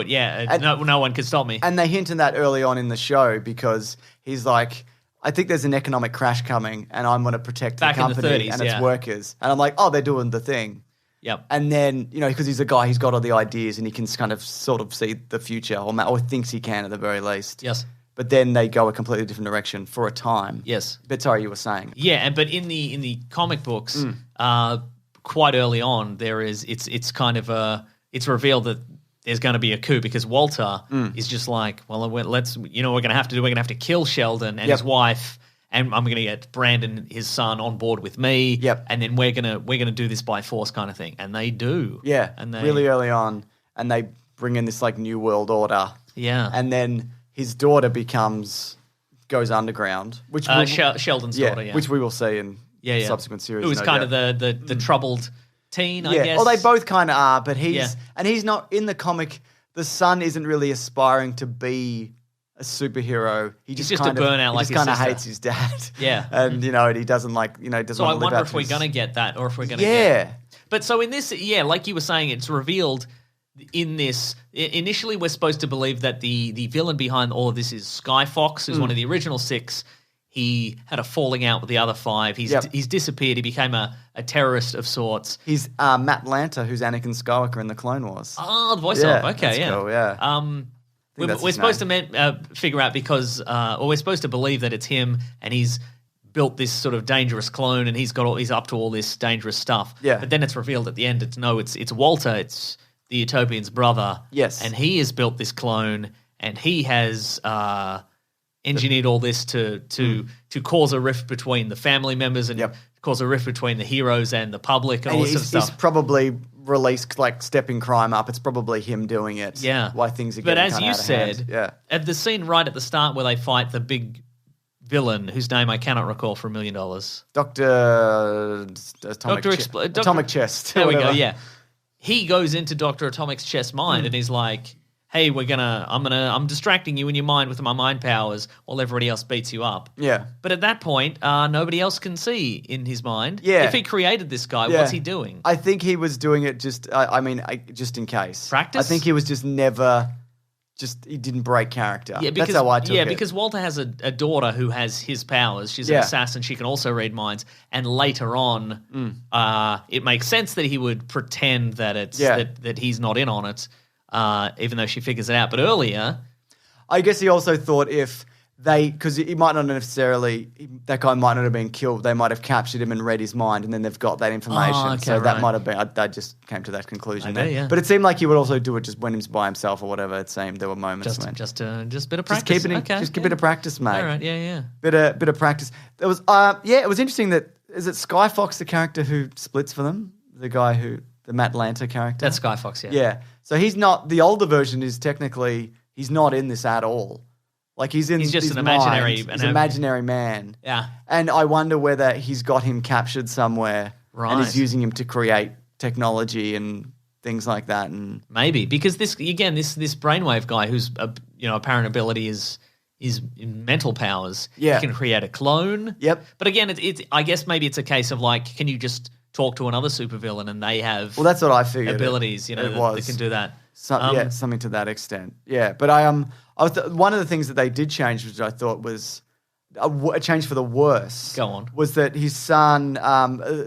Speaker 4: Yeah. And, no one could stop me.
Speaker 1: And they hint at that early on in the show because he's like, I think there's an economic crash coming and I'm going to protect the company
Speaker 4: in the 30s,
Speaker 1: and its workers. And I'm like, oh, they're doing the thing.
Speaker 4: Yep.
Speaker 1: And then, because he's a guy, he's got all the ideas and he can kind of sort of see the future or thinks he can at the very least.
Speaker 4: Yes.
Speaker 1: But then they go a completely different direction for a time.
Speaker 4: Yes.
Speaker 1: But sorry, you were saying.
Speaker 4: Yeah, but in the comic books, quite early on, it's kind of it's revealed that there's going to be a coup because Walter is just like, well, we're going to have to kill Sheldon and his wife, and I'm going to get Brandon, his son, on board with me.
Speaker 1: Yep.
Speaker 4: And then we're gonna do this by force kind of thing, and they do.
Speaker 1: Yeah.
Speaker 4: And
Speaker 1: really early on, and they bring in this like new world order.
Speaker 4: Yeah.
Speaker 1: And then his daughter goes underground, which
Speaker 4: Sheldon's daughter,
Speaker 1: which we will see in subsequent series.
Speaker 4: It was kind of the troubled teen, I guess.
Speaker 1: Well, they both kind of are, but he's not in the comic. The son isn't really aspiring to be a superhero. He's just kind of burnout. He just kind of hates his dad.
Speaker 4: Yeah,
Speaker 1: and he doesn't like doesn't.
Speaker 4: So I wonder if we're gonna get that, or if we're gonna get. But so in this, like you were saying, it's revealed. In this, initially we're supposed to believe that the villain behind all of this is Skyfox, who's one of the original 6. He had a falling out with the other 5. He's disappeared. He became a terrorist of sorts.
Speaker 1: He's Matt Lanter, who's Anakin Skywalker in the Clone Wars.
Speaker 4: Oh, the voice of. Okay,
Speaker 1: that's cool, yeah.
Speaker 4: We're supposed to figure out because, or we're supposed to believe that it's him, and he's built this sort of dangerous clone, and he's up to all this dangerous stuff.
Speaker 1: Yeah.
Speaker 4: But then it's revealed at the end. It's Walter. It's the Utopian's brother.
Speaker 1: Yes.
Speaker 4: And he has built this clone, and he has engineered all this to cause a rift between the family members and cause a rift between the heroes and the public and all this sort of stuff.
Speaker 1: He's probably released, like, stepping crime up. It's probably him doing it.
Speaker 4: Yeah.
Speaker 1: Why things are getting
Speaker 4: But as you said, at the scene right at the start where they fight the big villain, whose name I cannot recall for $1 million.
Speaker 1: Dr. Atomic Chest.
Speaker 4: There we go, yeah. He goes into Dr. Atomic's chest mind and he's like, hey, I'm distracting you in your mind with my mind powers while everybody else beats you up.
Speaker 1: Yeah.
Speaker 4: But at that point, nobody else can see in his mind.
Speaker 1: Yeah.
Speaker 4: If he created this guy, what's he doing?
Speaker 1: I think he was doing it just in case.
Speaker 4: Practice?
Speaker 1: I think he was just he didn't break character.
Speaker 4: Yeah, because,
Speaker 1: that's how I took it.
Speaker 4: Yeah, because Walter has a daughter who has his powers. She's an assassin. She can also read minds. And later on, it makes sense that he would pretend that that he's not in on it, even though she figures it out. But earlier,
Speaker 1: I guess he also thought if because he might not necessarily, that guy might not have been killed. They might have captured him and read his mind, and then they've got that information.
Speaker 4: Okay,
Speaker 1: so that
Speaker 4: right.
Speaker 1: might have been, I just came to that conclusion.
Speaker 4: Okay, yeah.
Speaker 1: But it seemed like he would also do it just when he was by himself or whatever. It seemed there were moments when.
Speaker 4: Just a bit of practice.
Speaker 1: Just keep a bit of practice, mate.
Speaker 4: All right, yeah.
Speaker 1: Bit of practice. There was, it was interesting that, is it Sky Fox, the character who splits for them? The guy the Matt Lanter character?
Speaker 4: That's Sky Fox, yeah.
Speaker 1: Yeah. So he's not, the older version is technically, he's not in this at all. Like he's just
Speaker 4: an
Speaker 1: his
Speaker 4: imaginary-
Speaker 1: mind. He's an imaginary man.
Speaker 4: Yeah.
Speaker 1: And I wonder whether he's got him captured somewhere and is using him to create technology and things like that. And
Speaker 4: maybe because this brainwave guy whose apparent ability is in mental powers.
Speaker 1: Yeah.
Speaker 4: He can create a clone.
Speaker 1: Yep.
Speaker 4: But again, it's I guess maybe it's a case of like, can you just talk to another supervillain and they have
Speaker 1: that's what I figured.
Speaker 4: Abilities, that can do that.
Speaker 1: Something to that extent. Yeah, but I one of the things that they did change, which I thought was a change for the worse.
Speaker 4: Go on.
Speaker 1: Was that his son,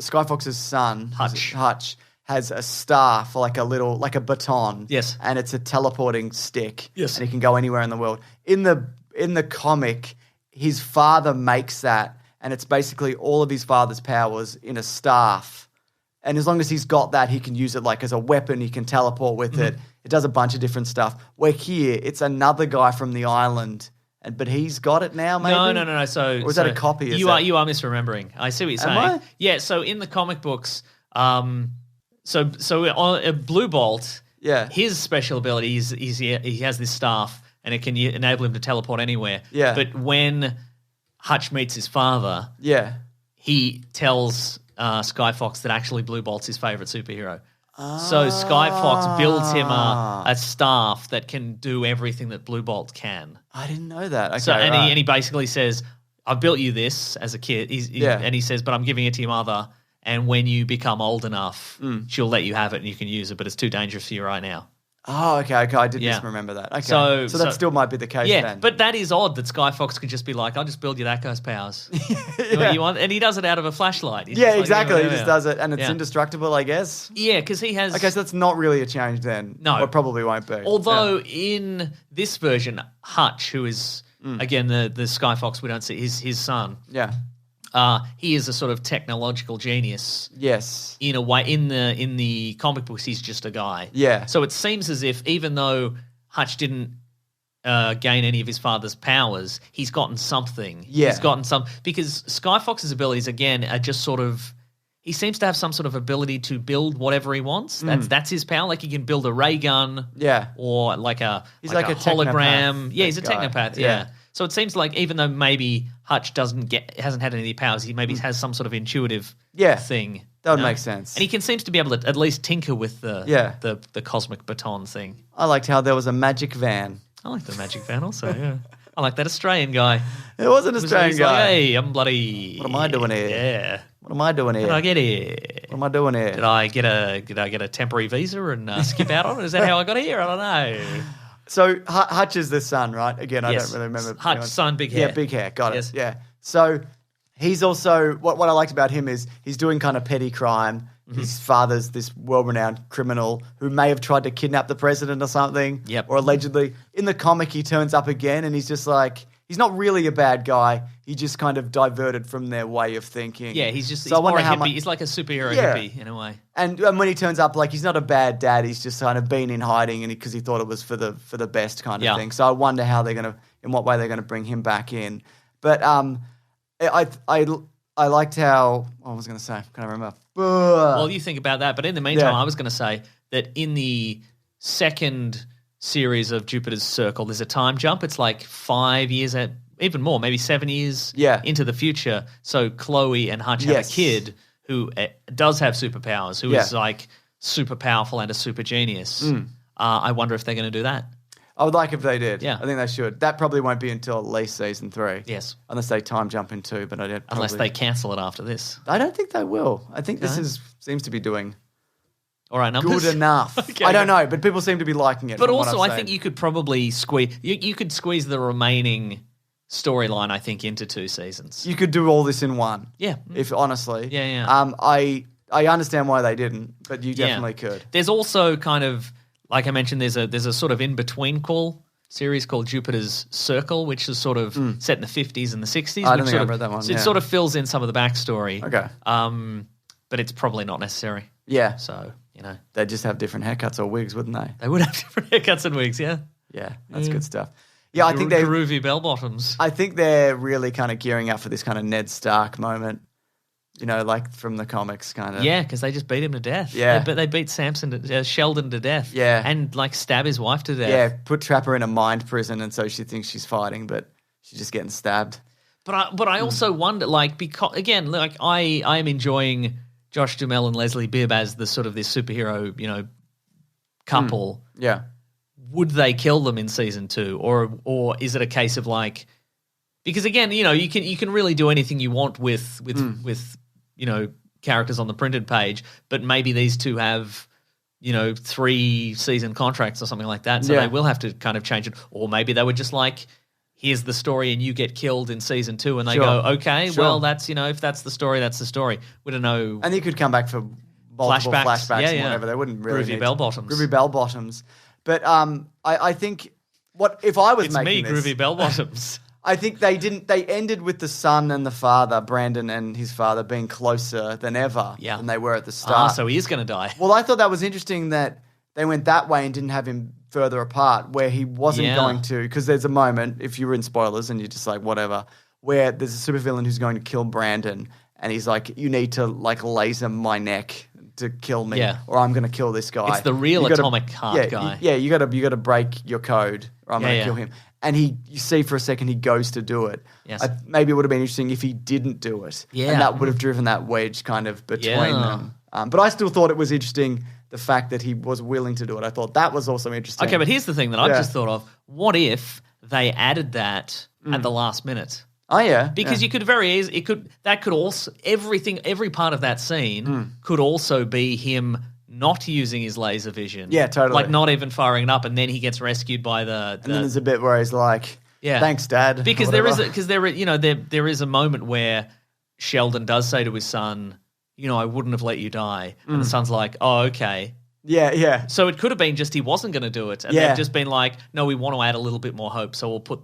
Speaker 1: Sky Fox's son, Hutch, has a staff, like a baton.
Speaker 4: Yes.
Speaker 1: And it's a teleporting stick.
Speaker 4: Yes.
Speaker 1: And he can go anywhere in the world. In the comic, his father makes that, and it's basically all of his father's powers in a staff. And as long as he's got that, he can use it like as a weapon. He can teleport with it. It does a bunch of different stuff. Where here, it's another guy from the island, but he's got it now, maybe?
Speaker 4: No. So,
Speaker 1: or was that a copy?
Speaker 4: You are misremembering. I see what you're saying.
Speaker 1: I?
Speaker 4: Yeah. So in the comic books, so on Blue Bolt, his special ability is he has this staff and it can enable him to teleport anywhere.
Speaker 1: Yeah.
Speaker 4: But when Hutch meets his father, he tells Sky Fox that actually Blue Bolt's his favorite superhero. So Sky Fox builds him a staff that can do everything that Blue Bolt can.
Speaker 1: I didn't know that. Okay,
Speaker 4: so and he basically says, "I built you this as a kid." And he says, "But I'm giving it to your mother, and when you become old enough, she'll let you have it and you can use it. But it's too dangerous for you right now."
Speaker 1: Oh, okay. I did just remember that. Okay, so that still might be the case.
Speaker 4: Yeah,
Speaker 1: then.
Speaker 4: But that is odd that Sky Fox could just be like, "I'll just build you that guy's powers." What you want, and he does it out of a flashlight. He's just like,
Speaker 1: exactly. He just does it, and it's indestructible, I guess.
Speaker 4: Yeah, because he has.
Speaker 1: Okay, so that's not really a change then.
Speaker 4: No,
Speaker 1: or it probably won't be.
Speaker 4: Although in this version, Hutch, who is again the Sky Fox we don't see, his son.
Speaker 1: Yeah.
Speaker 4: He is a sort of technological genius.
Speaker 1: Yes.
Speaker 4: In a way, in the comic books, he's just a guy.
Speaker 1: Yeah.
Speaker 4: So it seems as if even though Hutch didn't gain any of his father's powers, he's gotten something.
Speaker 1: Yeah.
Speaker 4: He's gotten some, because Sky Fox's abilities again are just sort of. He seems to have some sort of ability to build whatever he wants. That's his power. Like he can build a ray gun.
Speaker 1: Yeah.
Speaker 4: Or like a hologram.
Speaker 1: Technopath,
Speaker 4: Yeah, he's a technopath. Yeah. So it seems like even though maybe Hutch hasn't had any powers, he maybe has some sort of intuitive thing.
Speaker 1: That would make sense.
Speaker 4: And he seems to be able to at least tinker with the cosmic baton thing.
Speaker 1: I liked how there was a magic van.
Speaker 4: I like the magic van also, yeah. I like that Australian guy.
Speaker 1: It was an Australian guy.
Speaker 4: Like, hey, I'm bloody...
Speaker 1: What am I doing here?
Speaker 4: Yeah.
Speaker 1: What am I doing here?
Speaker 4: How did I get here?
Speaker 1: What am I doing here?
Speaker 4: Did I get a temporary visa and skip out on it? Is that how I got here? I don't know.
Speaker 1: So Hutch is the son, right? Again, I don't really remember.
Speaker 4: Hutch, son, big hair.
Speaker 1: Yeah, big hair. Got
Speaker 4: Yes.
Speaker 1: it. Yeah. So he's also, what I liked about him is he's doing kind of petty crime. His father's this world-renowned criminal who may have tried to kidnap the president or something.
Speaker 4: Yep.
Speaker 1: Or allegedly. In the comic, he turns up again and he's just like, he's not really a bad guy. He just kind of diverted from their way of thinking.
Speaker 4: Yeah, he's more a hippie. He's like a superhero hippie in a way.
Speaker 1: And when he turns up, like he's not a bad dad. He's just kind of been in hiding, and because he thought it was for the best kind of thing. So I wonder in what way they're gonna bring him back in. But I liked how I was gonna say. I can't remember.
Speaker 4: Well, you think about that, but in the meantime, I was going to say that in the second series of Jupiter's Circle, there's a time jump. It's like 5 years, even more, maybe 7 years into the future. So Chloe and Hutch have a kid who does have superpowers, who is like super powerful and a super genius. I wonder if they're going to do that.
Speaker 1: I would like if they did.
Speaker 4: Yeah.
Speaker 1: I think they should. That probably won't be until at least season 3.
Speaker 4: Yes.
Speaker 1: Unless they time jump in 2, but I don't.
Speaker 4: Unless they cancel it after this.
Speaker 1: I don't think they will. I think this seems to be doing
Speaker 4: all right numbers.
Speaker 1: Good enough. Okay. I don't know, but people seem to be liking it.
Speaker 4: But also, I think you could probably squeeze. You could squeeze the remaining storyline, I think, into 2 seasons.
Speaker 1: You could do all this in one.
Speaker 4: Yeah.
Speaker 1: If honestly.
Speaker 4: Yeah.
Speaker 1: I understand why they didn't, but you definitely could.
Speaker 4: There's also kind of, like I mentioned, there's a sort of in-between call series called Jupiter's Circle, which is sort of set in the 50s and the 60s.
Speaker 1: I don't think I've read that one.
Speaker 4: So it sort of fills in some of the backstory.
Speaker 1: Okay.
Speaker 4: But it's probably not necessary.
Speaker 1: Yeah.
Speaker 4: So,
Speaker 1: They'd just have different haircuts or wigs, wouldn't they?
Speaker 4: They would have different haircuts and wigs, yeah.
Speaker 1: Yeah, that's good stuff. Yeah, I think they're
Speaker 4: groovy bell bottoms.
Speaker 1: I think they're really kind of gearing up for this kind of Ned Stark moment. Like from the comics, kind of.
Speaker 4: Yeah, because they just beat him to death.
Speaker 1: Yeah,
Speaker 4: but they beat Sheldon to death.
Speaker 1: Yeah,
Speaker 4: and stab his wife to death.
Speaker 1: Yeah, trap her in a mind prison, and so she thinks she's fighting, but she's just getting stabbed.
Speaker 4: But I also wonder, because again, I am enjoying Josh Duhamel and Leslie Bibb as the sort of this superhero, couple.
Speaker 1: Yeah.
Speaker 4: Would they kill them in season 2, or is it a case of because again, you can really do anything you want with characters on the printed page, but maybe these two have 3 season contracts or something like that, so they will have to kind of change it, or maybe they were just here's the story and you get killed in season 2, and they go, okay, well that's if that's the story, that's the story. We don't know,
Speaker 1: and you could come back for multiple flashbacks and whatever. They wouldn't really
Speaker 4: groovy bell bottoms.
Speaker 1: Groovy bell bottoms. But I think if I was making this,
Speaker 4: groovy bell bottoms.
Speaker 1: I think they didn't. They ended with the son and the father, Brandon and his father, being closer than ever than they were at the start.
Speaker 4: So he is going to die.
Speaker 1: Well, I thought that was interesting that they went that way and didn't have him further apart, where he wasn't going to. Because there's a moment, if you were in spoilers and you're just like whatever, where there's a supervillain who's going to kill Brandon, and he's like, "You need to laser my neck to kill me, or I'm going to kill this guy."
Speaker 4: It's the real Atomic Heart guy.
Speaker 1: You got to break your code, or I'm going to kill him. And you see for a second he goes to do it.
Speaker 4: Yes.
Speaker 1: Maybe it would have been interesting if he didn't do it.
Speaker 4: Yeah.
Speaker 1: And that would have driven that wedge kind of between them. But I still thought it was interesting, the fact that he was willing to do it. I thought that was also interesting.
Speaker 4: Okay, but here's the thing that I've just thought of. What if they added that at the last minute?
Speaker 1: Oh, yeah.
Speaker 4: Because you could very easily, every part of that scene could also be him not using his laser vision.
Speaker 1: Yeah, totally.
Speaker 4: Not even firing it up, and then he gets rescued by the
Speaker 1: and then there's a bit where he's like, thanks, Dad.
Speaker 4: Because there is a moment where Sheldon does say to his son, I wouldn't have let you die. And the son's like, oh, okay.
Speaker 1: Yeah.
Speaker 4: So it could have been just he wasn't going to do it, and they've just been like, "No, we want to add a little bit more hope, so we'll draw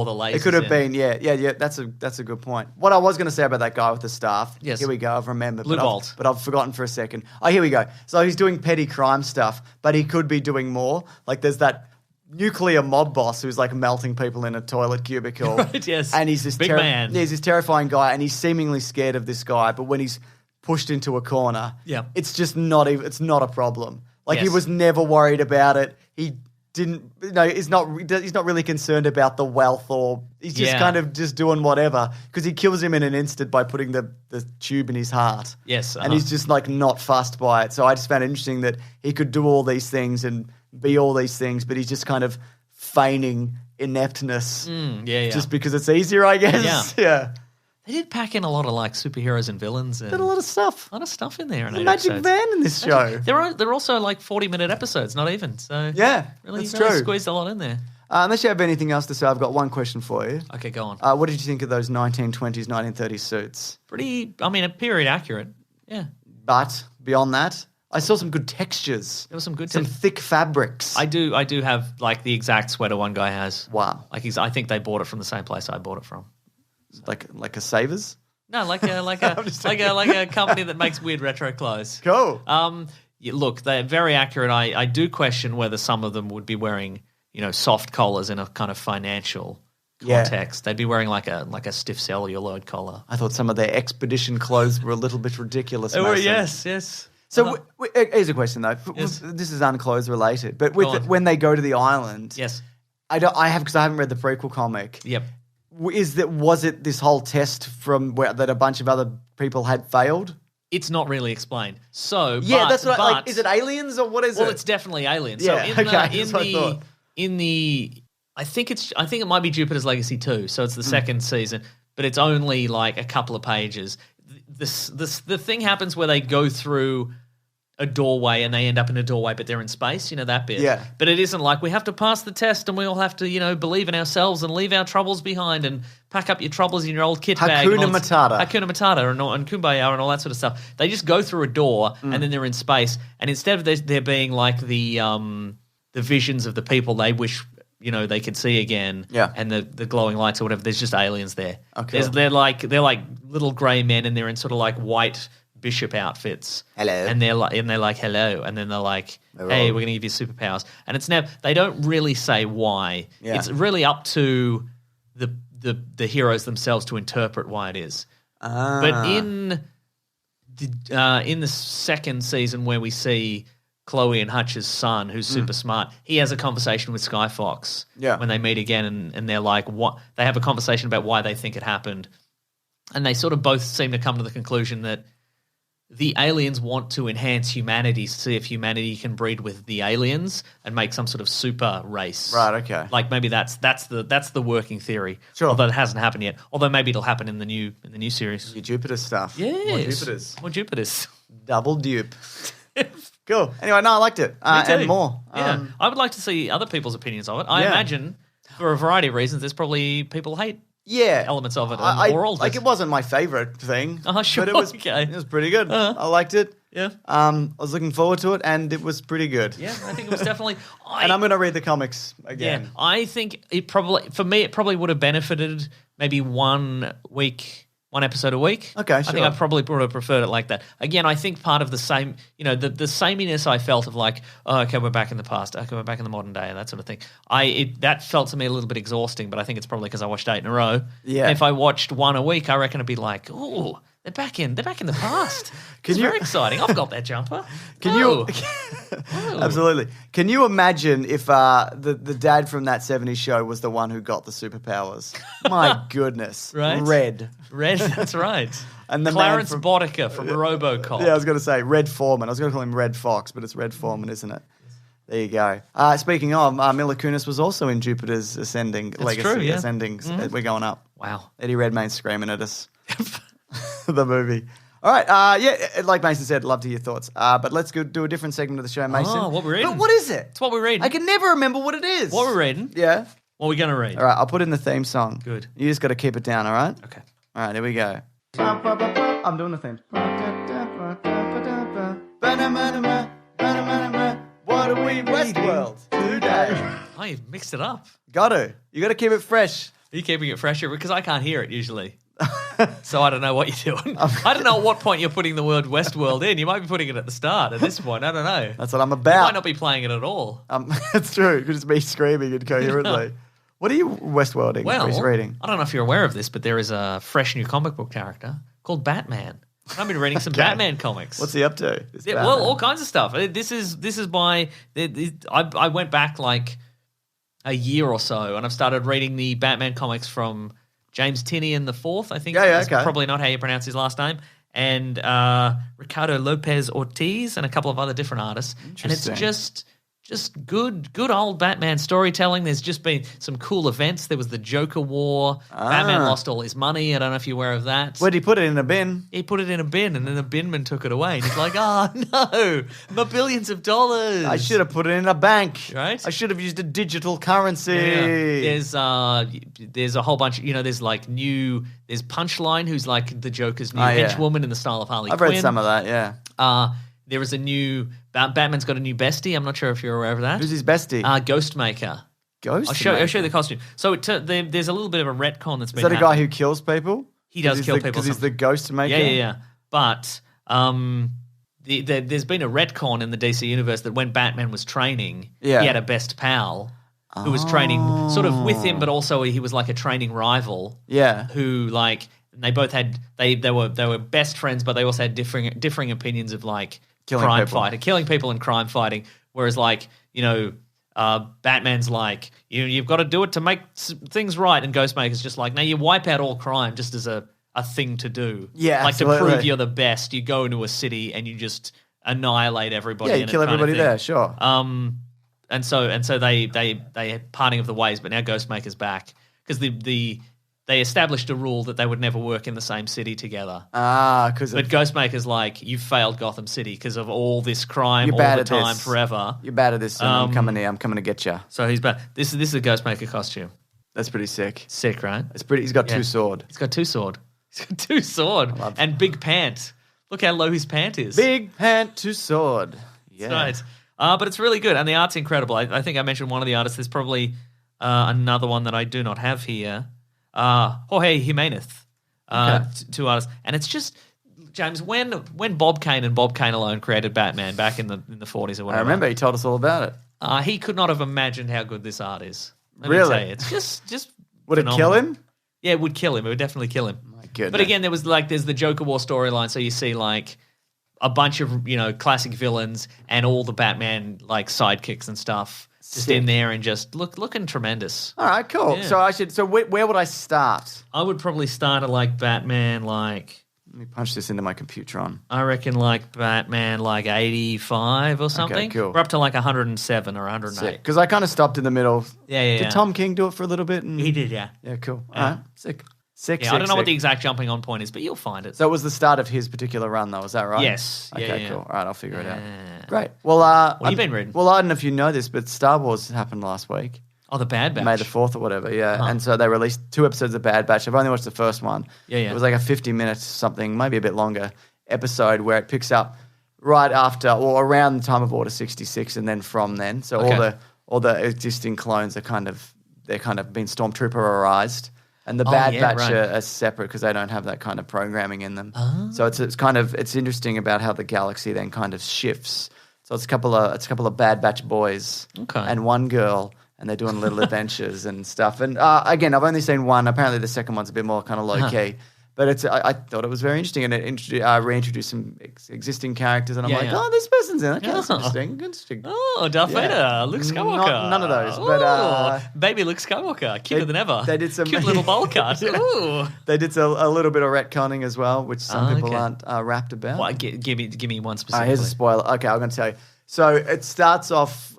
Speaker 4: the lasers."
Speaker 1: It could have been, yeah. That's a good point. What I was going to say about that guy with the staff. Yes. Here we go. I've remembered, but I've forgotten for a second. Oh, here we go. So he's doing petty crime stuff, but he could be doing more. There's that nuclear mob boss who's melting people in a toilet cubicle.
Speaker 4: Right. Yes.
Speaker 1: And he's this
Speaker 4: big man.
Speaker 1: Yeah, he's this terrifying guy, and he's seemingly scared of this guy, but when he's pushed into a corner, it's just it's not a problem. He was never worried about it. He didn't, he's not really concerned about the wealth, or he's just kind of just doing whatever, because he kills him in an instant by putting the tube in his heart.
Speaker 4: Yes.
Speaker 1: And he's just not fussed by it. So I just found it interesting that he could do all these things and be all these things, but he's just kind of feigning ineptness. Just because it's easier, I guess. Yeah.
Speaker 4: They did pack in a lot of superheroes and villains. And
Speaker 1: a lot of stuff.
Speaker 4: A lot of stuff in there.
Speaker 1: There's a magic van in this show.
Speaker 4: They're also 40-minute episodes, not even. So really,
Speaker 1: that's true.
Speaker 4: Squeezed a lot in there.
Speaker 1: Unless you have anything else to say, I've got one question for you.
Speaker 4: Okay, go on.
Speaker 1: What did you think of those 1920s, 1930s suits?
Speaker 4: A period accurate. Yeah.
Speaker 1: But beyond that, I saw some good textures.
Speaker 4: There was some good
Speaker 1: some thick fabrics.
Speaker 4: I do have the exact sweater one guy has.
Speaker 1: Wow.
Speaker 4: I think they bought it from the same place I bought it from.
Speaker 1: Like a Savers?
Speaker 4: No, like a company that makes weird retro clothes.
Speaker 1: Cool.
Speaker 4: Look, they're very accurate. I do question whether some of them would be wearing, soft collars in a kind of financial context. They'd be wearing like a stiff celluloid collar.
Speaker 1: I thought some of their expedition clothes were a little bit ridiculous.
Speaker 4: Oh, yes.
Speaker 1: So here's a question though.
Speaker 4: Yes.
Speaker 1: This is unclothes related, but when they go to the island,
Speaker 4: yes,
Speaker 1: because I haven't read the prequel comic.
Speaker 4: Yep.
Speaker 1: Was it this whole test from that a bunch of other people had failed?
Speaker 4: It's not really explained. So
Speaker 1: that's what. Is it aliens or what is it?
Speaker 4: Well, it's definitely aliens.
Speaker 1: Yeah.
Speaker 4: So I think it might be Jupiter's Legacy 2. So it's the second season, but it's only a couple of pages. The thing happens where they go through a doorway and they end up in a doorway, but they're in space, that bit.
Speaker 1: Yeah.
Speaker 4: But it isn't we have to pass the test and we all have to, believe in ourselves and leave our troubles behind and pack up your troubles in your old kit bag.
Speaker 1: Hakuna Matata
Speaker 4: and Kumbaya and all that sort of stuff. They just go through a door and then they're in space. And instead of there being the visions of the people they wish they can see again.
Speaker 1: Yeah.
Speaker 4: And the glowing lights or whatever. There's just aliens there.
Speaker 1: Okay.
Speaker 4: They're like little grey men, and they're in sort of like white bishop outfits.
Speaker 1: Hello.
Speaker 4: And they're like hello, and then they're like, hey, we're gonna give you superpowers. And it's never, they don't really say why.
Speaker 1: Yeah.
Speaker 4: It's really up to the heroes themselves to interpret why it is. But in the second season where we see Chloe and Hutch's son, who's super smart, he has a conversation with Sky Fox when they meet again, and they're like, what? They have a conversation about why they think it happened, and they sort of both seem to come to the conclusion that the aliens want to enhance humanity to see if humanity can breed with the aliens and make some sort of super race.
Speaker 1: Right. Okay.
Speaker 4: Like maybe that's the working theory.
Speaker 1: Sure.
Speaker 4: Although it hasn't happened yet. Although maybe it'll happen in the new series.
Speaker 1: Your Jupiter stuff.
Speaker 4: Yes. More Jupiters.
Speaker 1: Double dupe. Cool. Anyway, no, I liked it. And more.
Speaker 4: Yeah. I would like to see other people's opinions of it. I imagine for a variety of reasons, there's probably people hate elements of it, or all
Speaker 1: like it wasn't my favorite thing.
Speaker 4: Sure,
Speaker 1: but it was
Speaker 4: okay.
Speaker 1: It was pretty good. I liked it.
Speaker 4: Yeah.
Speaker 1: I was looking forward to it, and it was pretty good.
Speaker 4: Yeah, I think it was definitely.
Speaker 1: And I'm going to read the comics again.
Speaker 4: Yeah, I think it probably would have benefited maybe one episode a week.
Speaker 1: Okay,
Speaker 4: I think I probably would have preferred it like that. Again, I think part of the same, the sameness I felt of like, oh, okay, we're back in the past. Okay, we're back in the modern day and that sort of thing. That felt to me a little bit exhausting, but I think it's probably because I watched 8 in a row.
Speaker 1: Yeah.
Speaker 4: And if I watched one a week, I reckon it'd be like, oh, they're back in the past. It's very exciting. I've got that jumper.
Speaker 1: Absolutely. Can you imagine if the dad from that 70s show was the one who got the superpowers? My goodness.
Speaker 4: Right?
Speaker 1: Red,
Speaker 4: that's right.
Speaker 1: And the
Speaker 4: Clarence
Speaker 1: man
Speaker 4: Boddicker from RoboCop.
Speaker 1: Yeah, I was going to say Red Foreman. I was going to call him Red Fox, but it's Red Foreman, isn't it? There you go. Speaking of, Mila Kunis was also in Jupiter's Ascending.
Speaker 4: That's
Speaker 1: Legacy
Speaker 4: true, yeah.
Speaker 1: Ascending. We're going up.
Speaker 4: Wow.
Speaker 1: Eddie Redmayne's screaming at us. The movie. All right. Like Mason said, love to hear your thoughts. But let's go do a different segment of the show, Mason.
Speaker 4: Oh, what we're reading?
Speaker 1: But what is it?
Speaker 4: It's what we're reading.
Speaker 1: I can never remember what it is.
Speaker 4: What we're reading?
Speaker 1: Yeah.
Speaker 4: What are we going to read?
Speaker 1: All right. I'll put in the theme song.
Speaker 4: Good.
Speaker 1: You just got to keep it down, all right?
Speaker 4: Okay.
Speaker 1: All right. Here we go. I'm doing the theme. What are we Westworld today?
Speaker 4: Oh, you've mixed it up.
Speaker 1: Got to. You got to keep it fresh.
Speaker 4: Are you keeping it fresher? Because I can't hear it usually. So I don't know what you're doing. I don't know at what point you're putting the word Westworld in. You might be putting it at the start at this point. I don't know.
Speaker 1: That's what I'm
Speaker 4: You
Speaker 1: about.
Speaker 4: might not be playing it at all.
Speaker 1: It's true. It's me screaming incoherently. What are you Westworlding?
Speaker 4: Well,
Speaker 1: Or reading?
Speaker 4: I don't know if you're aware of this, but there is a fresh new comic book character called Batman. I've been reading some Batman comics.
Speaker 1: What's he up to?
Speaker 4: Well, all kinds of stuff. This is my. I went back like a year or so, and I've started reading the Batman comics from James Tynion the Fourth. I think that's probably not how you pronounce his last name. And Ricardo Lopez Ortiz and a couple of other different artists. And it's just good old Batman storytelling. There's just been some cool events. There was the Joker War. Batman lost all his money. I don't know if you're aware of that.
Speaker 1: Where'd he put it, in a bin?
Speaker 4: He put it in a bin, and then the binman took it away. And he's like, oh, no, my billions of dollars.
Speaker 1: I should have put it in a bank.
Speaker 4: Right?
Speaker 1: I should have used a digital currency.
Speaker 4: Yeah. There's a whole bunch, there's there's Punchline, who's like the Joker's new henchwoman in the style of Harley Quinn.
Speaker 1: I've read some of that, yeah.
Speaker 4: There is a new Batman's got a new bestie. I'm not sure if you're aware of that.
Speaker 1: Who's his bestie?
Speaker 4: Ghostmaker.
Speaker 1: Ghostmaker?
Speaker 4: I'll show you the costume. So there's a little bit of a retcon that's been.
Speaker 1: Is that a guy who kills people?
Speaker 4: He does kill people
Speaker 1: because he's the Ghostmaker.
Speaker 4: Yeah. But there's been a retcon in the DC universe that when Batman was training, he had a best pal who was training sort of with him, but also he was like a training rival.
Speaker 1: Yeah.
Speaker 4: Who they both had they were best friends, but they also had differing opinions of killing people and crime fighting. Whereas Batman's like, you've got to do it to make things right, and Ghostmaker's just like, no, you wipe out all crime just as a thing to do.
Speaker 1: Yeah,
Speaker 4: like absolutely. To prove you're the best, you go into a city and you just annihilate everybody.
Speaker 1: Yeah, you kill everybody there, sure.
Speaker 4: And so they had parting of the ways, but now Ghostmaker's back because they established a rule that they would never work in the same city together. But Ghostmaker's like, you've failed Gotham City because of all this crime all the time, forever.
Speaker 1: You're bad at this, and I'm coming to get you.
Speaker 4: So he's bad. This is a Ghostmaker costume.
Speaker 1: That's pretty sick.
Speaker 4: Sick, right?
Speaker 1: It's pretty. He's got two sword.
Speaker 4: He's got two sword. And big pant. Look how low his pant is.
Speaker 1: Big pant to sword. Yeah.
Speaker 4: That's right. But it's really good, and the art's incredible. I think I mentioned one of the artists. There's probably Another one that I do not have here, Jorge Jimenez, two artists. And it's just, James, when Bob Kane and Bob Kane alone created Batman back in the 40s or whatever.
Speaker 1: I remember he told us all about it.
Speaker 4: He could not have imagined how good this art is. Let
Speaker 1: Really?
Speaker 4: me tell you, it's just
Speaker 1: Would
Speaker 4: phenomenal.
Speaker 1: it kill him?
Speaker 4: Yeah, it would kill him. It would definitely kill him.
Speaker 1: My goodness.
Speaker 4: But again, there's the Joker War storyline, so you see like a bunch of classic villains and all the Batman like sidekicks and stuff just
Speaker 1: Sick.
Speaker 4: in there and just looking tremendous.
Speaker 1: All right, cool.
Speaker 4: Yeah.
Speaker 1: So where would I start?
Speaker 4: I would probably start at like Batman like.
Speaker 1: Let me punch this into my Computron.
Speaker 4: I reckon like Batman like 85 or something.
Speaker 1: cool.
Speaker 4: We're up to like 107 or 108.
Speaker 1: Because I kind of stopped in the middle.
Speaker 4: Yeah.
Speaker 1: Did Tom King do it for a little bit?
Speaker 4: He did, yeah.
Speaker 1: Yeah, cool. All right, sick. Sick,
Speaker 4: Yeah,
Speaker 1: sick,
Speaker 4: I don't know what the
Speaker 1: sick.
Speaker 4: exact jumping on point is, but you'll find it.
Speaker 1: So it was the start of his particular run, though. Is that right?
Speaker 4: Yes. Yeah,
Speaker 1: Okay,
Speaker 4: yeah.
Speaker 1: cool. All right, I'll figure it out.
Speaker 4: Yeah.
Speaker 1: Great. Well,
Speaker 4: What have you been reading?
Speaker 1: Well, I don't know if you know this, but Star Wars happened last week.
Speaker 4: Oh, the Bad Batch.
Speaker 1: May the 4th or whatever, yeah.
Speaker 4: Uh-huh.
Speaker 1: And so they released 2 episodes of Bad Batch. I've only watched the first one.
Speaker 4: Yeah.
Speaker 1: It was like a 50-minute something, maybe a bit longer episode where it picks up right after or around the time of Order 66 and then from then. So
Speaker 4: Okay.
Speaker 1: all the existing clones are kind of been Stormtrooperized. And the
Speaker 4: Oh,
Speaker 1: Bad
Speaker 4: yeah,
Speaker 1: Batch
Speaker 4: right.
Speaker 1: are separate because they don't have that kind of programming in them. So it's interesting about how the galaxy then kind of shifts. So it's a couple of Bad Batch boys
Speaker 4: Okay.
Speaker 1: and one girl, and they're doing little adventures and stuff. And again, I've only seen one. Apparently, the second one's a bit more kind of low key. But I thought it was very interesting, and it reintroduced some existing characters, and I'm like, oh, this person's in it. Okay, that's interesting.
Speaker 4: Oh, Darth Vader, Luke Skywalker.
Speaker 1: None of those, but
Speaker 4: baby Luke Skywalker, cuter than ever.
Speaker 1: they did some
Speaker 4: cute little bowl cut. Ooh.
Speaker 1: They did a little bit of retconning as well, which some people
Speaker 4: okay.
Speaker 1: aren't wrapped about.
Speaker 4: Well, give me one specifically.
Speaker 1: Here's a spoiler. Okay, I'm going to tell you. So it starts off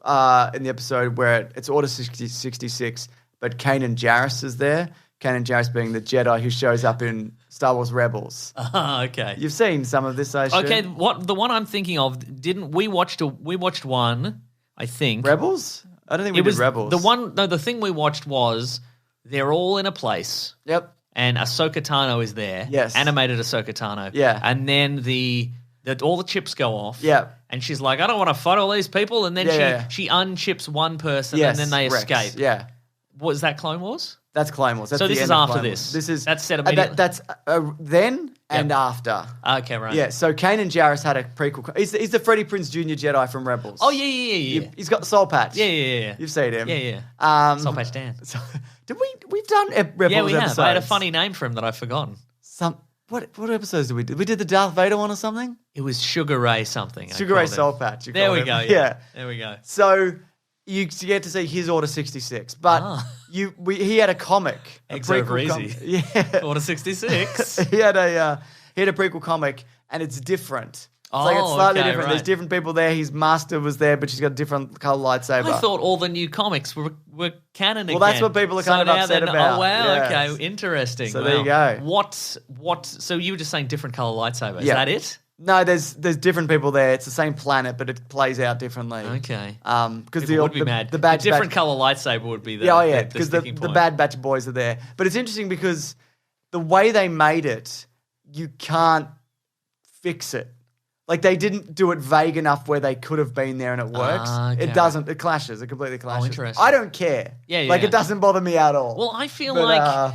Speaker 1: in the episode where it's Order 66, but Kanan Jarrus is there. Kanan Jarrus being the Jedi who shows up in Star Wars Rebels.
Speaker 4: Okay.
Speaker 1: You've seen some of this, I assume.
Speaker 4: Okay, the one I'm thinking of, we watched one, I think.
Speaker 1: Rebels? I don't think we did Rebels.
Speaker 4: The thing we watched was they're all in a place.
Speaker 1: Yep.
Speaker 4: And Ahsoka Tano is there.
Speaker 1: Yes.
Speaker 4: Animated Ahsoka Tano.
Speaker 1: Yeah.
Speaker 4: And then all the chips go off.
Speaker 1: Yeah.
Speaker 4: And she's like, I don't want to fight all these people. And then she unchips one person
Speaker 1: Yes,
Speaker 4: and then they
Speaker 1: Rex.
Speaker 4: escape.
Speaker 1: Yeah.
Speaker 4: Was that Clone Wars?
Speaker 1: That's Clone Wars. That's
Speaker 4: So
Speaker 1: the
Speaker 4: this is
Speaker 1: end of
Speaker 4: after
Speaker 1: Clone
Speaker 4: this.
Speaker 1: Wars.
Speaker 4: That's set immediately.
Speaker 1: That's then and after.
Speaker 4: Okay, right.
Speaker 1: Yeah, so Kanan Jarrus had a prequel. He's the Freddie Prinze Jr. Jedi from Rebels.
Speaker 4: Oh, yeah.
Speaker 1: He's got the soul patch.
Speaker 4: Yeah.
Speaker 1: You've seen him.
Speaker 4: Yeah. Soul Patch Dan.
Speaker 1: So, we've done Rebels
Speaker 4: Yeah, we have.
Speaker 1: episodes.
Speaker 4: I had a funny name for him that I've forgotten.
Speaker 1: What episodes did we do? We did the Darth Vader one or something?
Speaker 4: It was Sugar Ray something. I
Speaker 1: Sugar Ray
Speaker 4: called him.
Speaker 1: Soul Patch. you
Speaker 4: There
Speaker 1: called
Speaker 4: we
Speaker 1: him.
Speaker 4: go.
Speaker 1: Yeah.
Speaker 4: There we go.
Speaker 1: So you get to see his Order 66, but he had a comic.
Speaker 4: Eggs over easy.
Speaker 1: Yeah.
Speaker 4: Order 66.
Speaker 1: he had a prequel comic, and it's different. It's slightly different.
Speaker 4: right.
Speaker 1: There's different people there. His master was there, but she's got a different color lightsaber.
Speaker 4: I thought all the new comics were canon again.
Speaker 1: Well, that's what people are kind of
Speaker 4: now
Speaker 1: upset
Speaker 4: they're
Speaker 1: about.
Speaker 4: Oh, wow.
Speaker 1: Yes.
Speaker 4: Okay. Interesting.
Speaker 1: So
Speaker 4: Wow.
Speaker 1: there you go.
Speaker 4: What? So you were just saying different color lightsaber. Is
Speaker 1: Yeah.
Speaker 4: that it?
Speaker 1: No, there's different people there. It's the same planet, but it plays out differently.
Speaker 4: Okay.
Speaker 1: Because
Speaker 4: People would be mad.
Speaker 1: the Bad
Speaker 4: a different
Speaker 1: Batch,
Speaker 4: color lightsaber would be the
Speaker 1: because the
Speaker 4: sticking point.
Speaker 1: Bad Batch boys are there. But it's interesting because the way they made it, you can't fix it. Like they didn't do it vague enough where they could have been there and it works.
Speaker 4: Okay.
Speaker 1: It doesn't. It clashes. It completely clashes.
Speaker 4: interesting.
Speaker 1: I don't care.
Speaker 4: Yeah,
Speaker 1: Like
Speaker 4: yeah.
Speaker 1: it doesn't bother me at all.
Speaker 4: Well, I feel
Speaker 1: But,
Speaker 4: like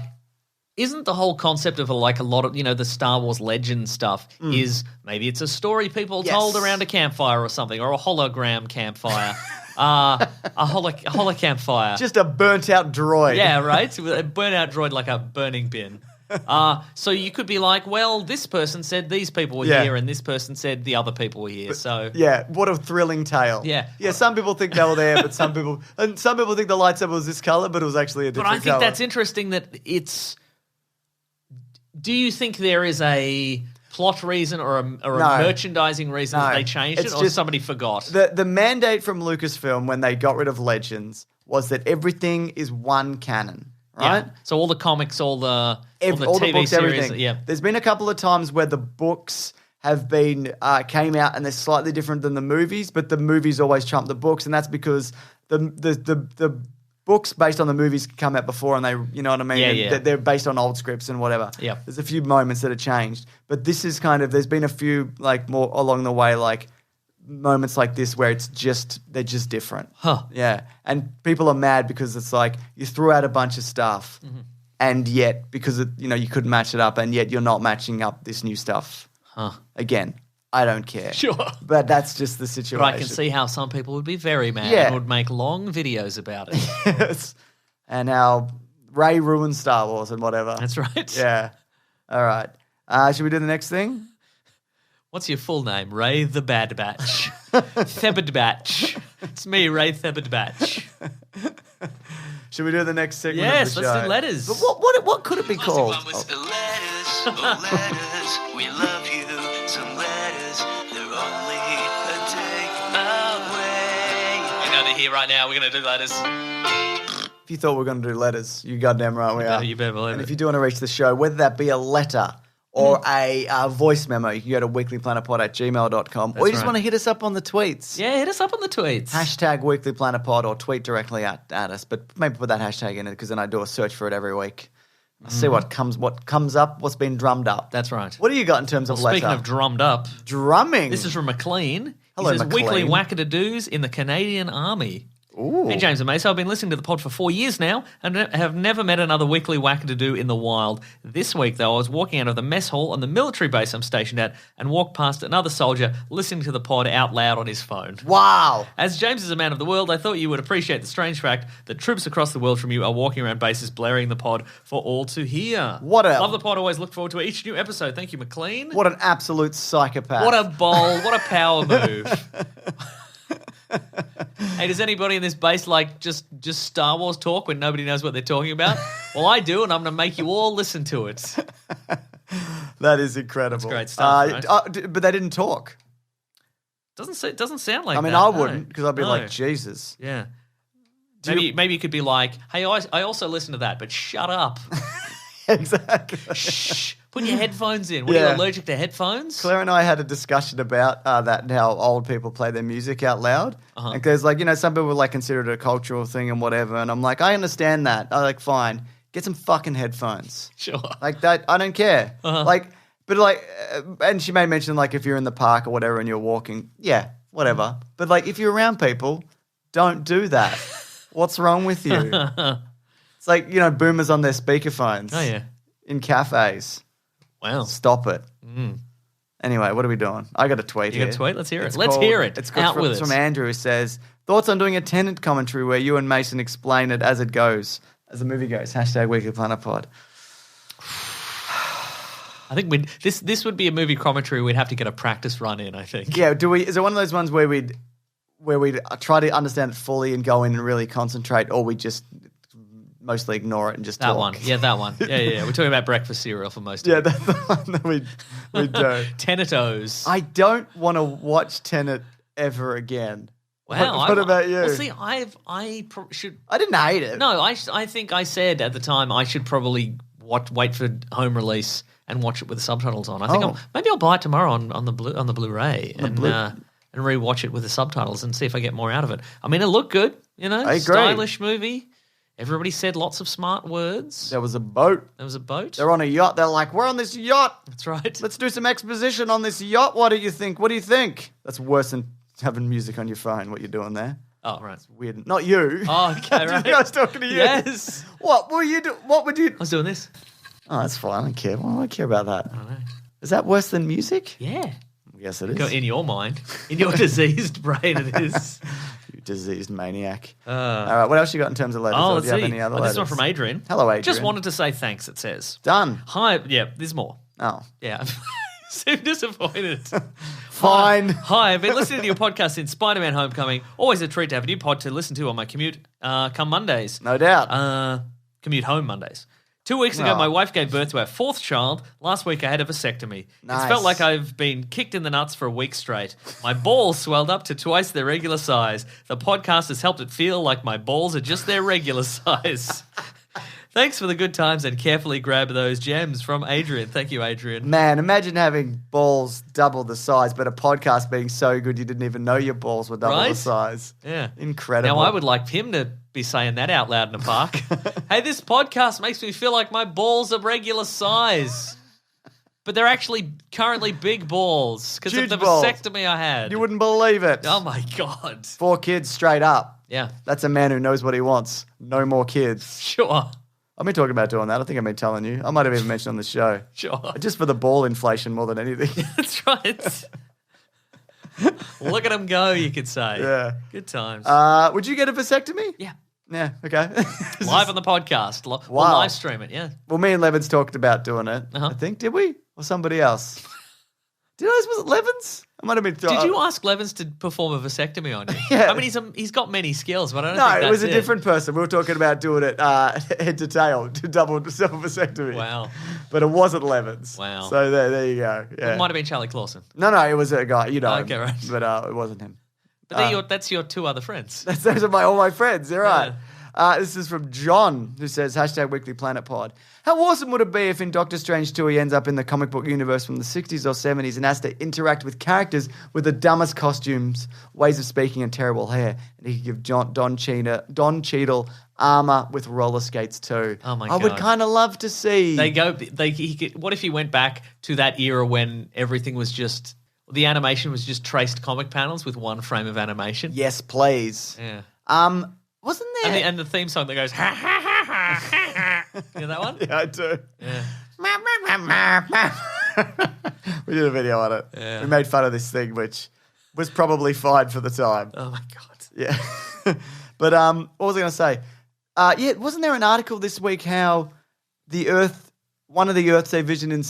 Speaker 4: isn't the whole concept of a lot of the Star Wars legend stuff is maybe it's a story people
Speaker 1: Yes.
Speaker 4: told around a campfire or something, or a hologram campfire, a holo campfire.
Speaker 1: just a burnt out droid.
Speaker 4: Yeah, right. A burnout droid like a burning bin. So you could be like, well, this person said these people were
Speaker 1: Yeah.
Speaker 4: here, and this person said the other people were here. So
Speaker 1: Yeah, what a thrilling tale.
Speaker 4: Yeah.
Speaker 1: Yeah, some people think they were there, but some people think the lightsaber was this color, but it was actually a
Speaker 4: But
Speaker 1: different
Speaker 4: I think
Speaker 1: color.
Speaker 4: that's interesting that it's. Do you think there is a plot reason or a
Speaker 1: No.
Speaker 4: merchandising reason that
Speaker 1: No.
Speaker 4: they changed
Speaker 1: It's
Speaker 4: it, or
Speaker 1: just-
Speaker 4: somebody forgot?
Speaker 1: The mandate from Lucasfilm when they got rid of Legends was that everything is one canon, right?
Speaker 4: Yeah. So all the comics, all the
Speaker 1: All
Speaker 4: TV
Speaker 1: the books,
Speaker 4: series,
Speaker 1: everything.
Speaker 4: yeah.
Speaker 1: There's been a couple of times where the books have been came out and they're slightly different than the movies, but the movies always trump the books, and that's because the books based on the movies come out before, and they, you know what I mean?
Speaker 4: Yeah,
Speaker 1: And
Speaker 4: yeah.
Speaker 1: They're based on old scripts and whatever.
Speaker 4: Yeah.
Speaker 1: There's a few moments that have changed, but this is kind of there's been a few like more along the way like moments like this where they're just different.
Speaker 4: Huh.
Speaker 1: Yeah. And people are mad because it's like you threw out a bunch of stuff and yet because you couldn't match it up and yet you're not matching up this new stuff.
Speaker 4: Huh.
Speaker 1: Again, I don't care.
Speaker 4: Sure.
Speaker 1: But that's just the situation.
Speaker 4: But I can see how some people would be very mad
Speaker 1: Yeah.
Speaker 4: and would make long videos about it.
Speaker 1: Yes. And how Ray ruined Star Wars and whatever.
Speaker 4: That's right.
Speaker 1: Yeah. All right. Should we do the next thing?
Speaker 4: What's your full name? Ray the Bad Batch. Thebad Batch. It's me, Ray Thebad Batch.
Speaker 1: Should we do the next segment
Speaker 4: Yes,
Speaker 1: of the
Speaker 4: let's
Speaker 1: show?
Speaker 4: do letters.
Speaker 1: But what could it be called?
Speaker 3: Letters, letters, we love you. Some letters, they're only a day away.
Speaker 4: You know they're here right now. We're going to do letters.
Speaker 1: If you thought we were going to do letters, you goddamn right we are.
Speaker 4: You better believe
Speaker 1: And
Speaker 4: it.
Speaker 1: if you do want to reach the show, whether that be a letter or a voice memo, you can go to weeklyplanetpod@gmail.com or you just
Speaker 4: right.
Speaker 1: want to hit us up on the tweets.
Speaker 4: Yeah, hit us up on the tweets.
Speaker 1: Hashtag weeklyplanetpod or tweet directly at us. But maybe put that hashtag in it because then I do a search for it every week. I see what comes up, what's been drummed up.
Speaker 4: That's right.
Speaker 1: What do you got in terms of letter?
Speaker 4: Speaking of drummed up,
Speaker 1: drumming.
Speaker 4: this is from McLean.
Speaker 1: Hello,
Speaker 4: he says,
Speaker 1: McLean.
Speaker 4: Weekly whackadadoos in the Canadian Army.
Speaker 1: Ooh.
Speaker 4: Hey, James and Mace, I've been listening to the pod for 4 years now and have never met another weekly wackadoo in the wild. This week, though, I was walking out of the mess hall on the military base I'm stationed at and walked past another soldier listening to the pod out loud on his phone.
Speaker 1: Wow.
Speaker 4: As James is a man of the world, I thought you would appreciate the strange fact that troops across the world from you are walking around bases blaring the pod for all to hear.
Speaker 1: Love
Speaker 4: the pod, always look forward to each new episode. Thank you, McLean.
Speaker 1: What an absolute psychopath.
Speaker 4: What a bold, what a power move. Hey, does anybody in this base like just Star Wars talk when nobody knows what they're talking about? Well, I do, and I'm going to make you all listen to it.
Speaker 1: That is incredible.
Speaker 4: That's great stuff, right?
Speaker 1: But they didn't talk.
Speaker 4: It doesn't sound like
Speaker 1: I mean,
Speaker 4: that.
Speaker 1: I
Speaker 4: no.
Speaker 1: wouldn't because I'd be
Speaker 4: No.
Speaker 1: like, Jesus.
Speaker 4: Yeah.
Speaker 1: Do
Speaker 4: Maybe you could be like, hey, I also listen to that, but shut up.
Speaker 1: Exactly.
Speaker 4: Shh. Put your headphones in. What are
Speaker 1: Yeah.
Speaker 4: you, allergic to headphones?
Speaker 1: Claire and I had a discussion about that and how old people play their music out loud.
Speaker 4: Uh-huh.
Speaker 1: Like there's like, some people like consider it a cultural thing and whatever. And I'm like, I understand that. I'm like, fine, get some fucking headphones.
Speaker 4: Sure.
Speaker 1: Like that, I don't care.
Speaker 4: Uh-huh.
Speaker 1: And she made mention like if you're in the park or whatever and you're walking, yeah, whatever. But like if you're around people, don't do that. What's wrong with you? It's like, boomers on their speakerphones.
Speaker 4: Oh, yeah.
Speaker 1: In cafes.
Speaker 4: Wow.
Speaker 1: Stop it. Anyway, what are we doing? I got a tweet
Speaker 4: You
Speaker 1: here.
Speaker 4: got a tweet? Let's hear it.
Speaker 1: It's
Speaker 4: Let's
Speaker 1: called-
Speaker 4: hear it.
Speaker 1: It's
Speaker 4: Out
Speaker 1: from,
Speaker 4: with
Speaker 1: it's
Speaker 4: it.
Speaker 1: from Andrew, who says, thoughts on doing a Tenet commentary where you and Mason explain it as it goes, as the movie goes. Hashtag Weekly Planet Pod.
Speaker 4: I think this would be a movie commentary we'd have to get a practice run in, I think.
Speaker 1: Yeah, is it one of those ones where we'd try to understand it fully and go in and really concentrate, or we just mostly ignore it and just
Speaker 4: That
Speaker 1: talk?
Speaker 4: one. Yeah, that one. Yeah. We're talking about breakfast cereal for most of
Speaker 1: Yeah,
Speaker 4: it.
Speaker 1: that's the one that we do.
Speaker 4: Tenetos.
Speaker 1: I don't want to watch Tenet ever again.
Speaker 4: Wow.
Speaker 1: What about you?
Speaker 4: Well, see, should.
Speaker 1: I didn't hate it.
Speaker 4: No, I think I said at the time I should probably wait for home release and watch it with the subtitles on. I think maybe I'll buy it tomorrow on the Blu-ray and rewatch it with the subtitles and see if I get more out of it. I mean, it looked good,
Speaker 1: I agree.
Speaker 4: stylish movie. Everybody said lots of smart words.
Speaker 1: There was a boat.
Speaker 4: There was a boat.
Speaker 1: They're on a yacht. They're like, we're on this yacht.
Speaker 4: That's right.
Speaker 1: Let's do some exposition on this yacht. What do you think? What do you think? That's worse than having music on your phone, what you're doing there.
Speaker 4: Oh, right.
Speaker 1: Weird. Not you.
Speaker 4: Oh, okay, right.
Speaker 1: I was talking to you.
Speaker 4: Yes.
Speaker 1: What were you doing? What would you...
Speaker 4: I was doing this.
Speaker 1: Oh, that's fine. I don't care. Why do I care about that?
Speaker 4: I don't know.
Speaker 1: Is that worse than music?
Speaker 4: Yeah.
Speaker 1: Yes, it is.
Speaker 4: In your mind. In your diseased brain, it is.
Speaker 1: You diseased maniac. All right, what else you got in terms of letters?
Speaker 4: Oh,
Speaker 1: Or
Speaker 4: let's
Speaker 1: do you
Speaker 4: see.
Speaker 1: have any other
Speaker 4: This
Speaker 1: letters?
Speaker 4: one from Adrian.
Speaker 1: Hello, Adrian.
Speaker 4: Just wanted to say thanks, it says.
Speaker 1: Done.
Speaker 4: Hi. Yeah, there's more.
Speaker 1: Oh.
Speaker 4: Yeah. Seem disappointed.
Speaker 1: Fine.
Speaker 4: Hi, I've been listening to your podcast since Spider-Man Homecoming. Always a treat to have a new pod to listen to on my commute come Mondays.
Speaker 1: No doubt.
Speaker 4: Commute home Mondays. 2 weeks ago,
Speaker 1: Oh.
Speaker 4: my wife gave birth to our fourth child. Last week, I had a vasectomy.
Speaker 1: Nice.
Speaker 4: It's felt like I've been kicked in the nuts for a week straight. My balls swelled up to twice their regular size. The podcast has helped it feel like my balls are just their regular size. Thanks for the good times and carefully grab those gems from Adrian. Thank you, Adrian.
Speaker 1: Man, imagine having balls double the size, but a podcast being so good you didn't even know your balls were double the
Speaker 4: Right?
Speaker 1: size.
Speaker 4: Yeah.
Speaker 1: Incredible.
Speaker 4: Now, I would like him to be saying that out loud in a park. Hey, this podcast makes me feel like my balls are regular size. But they're actually currently big balls because of
Speaker 1: Huge
Speaker 4: the
Speaker 1: balls.
Speaker 4: vasectomy I had.
Speaker 1: You wouldn't believe it.
Speaker 4: Oh, my God.
Speaker 1: 4 kids straight up.
Speaker 4: Yeah.
Speaker 1: That's a man who knows what he wants. No more kids.
Speaker 4: Sure.
Speaker 1: I've been talking about doing that. I think I've been telling you. I might have even mentioned on the show.
Speaker 4: Sure.
Speaker 1: Just for the ball inflation more than anything.
Speaker 4: That's right. Look at them go, you could say.
Speaker 1: Yeah.
Speaker 4: Good times.
Speaker 1: Would you get a vasectomy?
Speaker 4: Yeah.
Speaker 1: Yeah, okay.
Speaker 4: Live on the podcast. We'll
Speaker 1: Wow.
Speaker 4: live stream it, yeah.
Speaker 1: Well, me and Levins talked about doing it.
Speaker 4: Uh-huh.
Speaker 1: I think, did we? Or somebody else? Was it Levins? I might have been.
Speaker 4: Did you ask Levins to perform a vasectomy on you?
Speaker 1: Yeah.
Speaker 4: I mean, he's got many skills, but I don't
Speaker 1: No,
Speaker 4: think
Speaker 1: it was a
Speaker 4: that's
Speaker 1: different person. We were talking about doing it head to tail, to double vasectomy.
Speaker 4: Wow.
Speaker 1: But it wasn't Levins.
Speaker 4: Wow.
Speaker 1: So there you go. Yeah.
Speaker 4: It might have been Charlie Clausen.
Speaker 1: No, it was a guy. You know.
Speaker 4: Okay,
Speaker 1: him.
Speaker 4: right.
Speaker 1: But it wasn't him.
Speaker 4: But that's your 2 other friends.
Speaker 1: Those are all my friends. You're right.
Speaker 4: Yeah.
Speaker 1: This is from John, who says, #WeeklyPlanetPod. How awesome would it be if in Doctor Strange 2 he ends up in the comic book universe from the 60s or 70s and has to interact with characters with the dumbest costumes, ways of speaking, and terrible hair? And he could give Don Cheadle armor with roller skates too.
Speaker 4: Oh my
Speaker 1: I would
Speaker 4: God.
Speaker 1: kind of love to see.
Speaker 4: What if he went back to that era when everything was just, the animation was just traced comic panels with 1 frame of animation?
Speaker 1: Yes, please.
Speaker 4: Yeah.
Speaker 1: Wasn't there?
Speaker 4: And the theme song that goes, ha, ha, ha, ha, ha, ha. You know that one?
Speaker 1: Yeah, I do.
Speaker 4: Yeah.
Speaker 1: We did a video on it.
Speaker 4: Yeah.
Speaker 1: We made fun of this thing, which was probably fine for the time.
Speaker 4: Oh, my God.
Speaker 1: Yeah. But what was I going to say? Wasn't there an article this week how the Earth, one of the Earths they visiting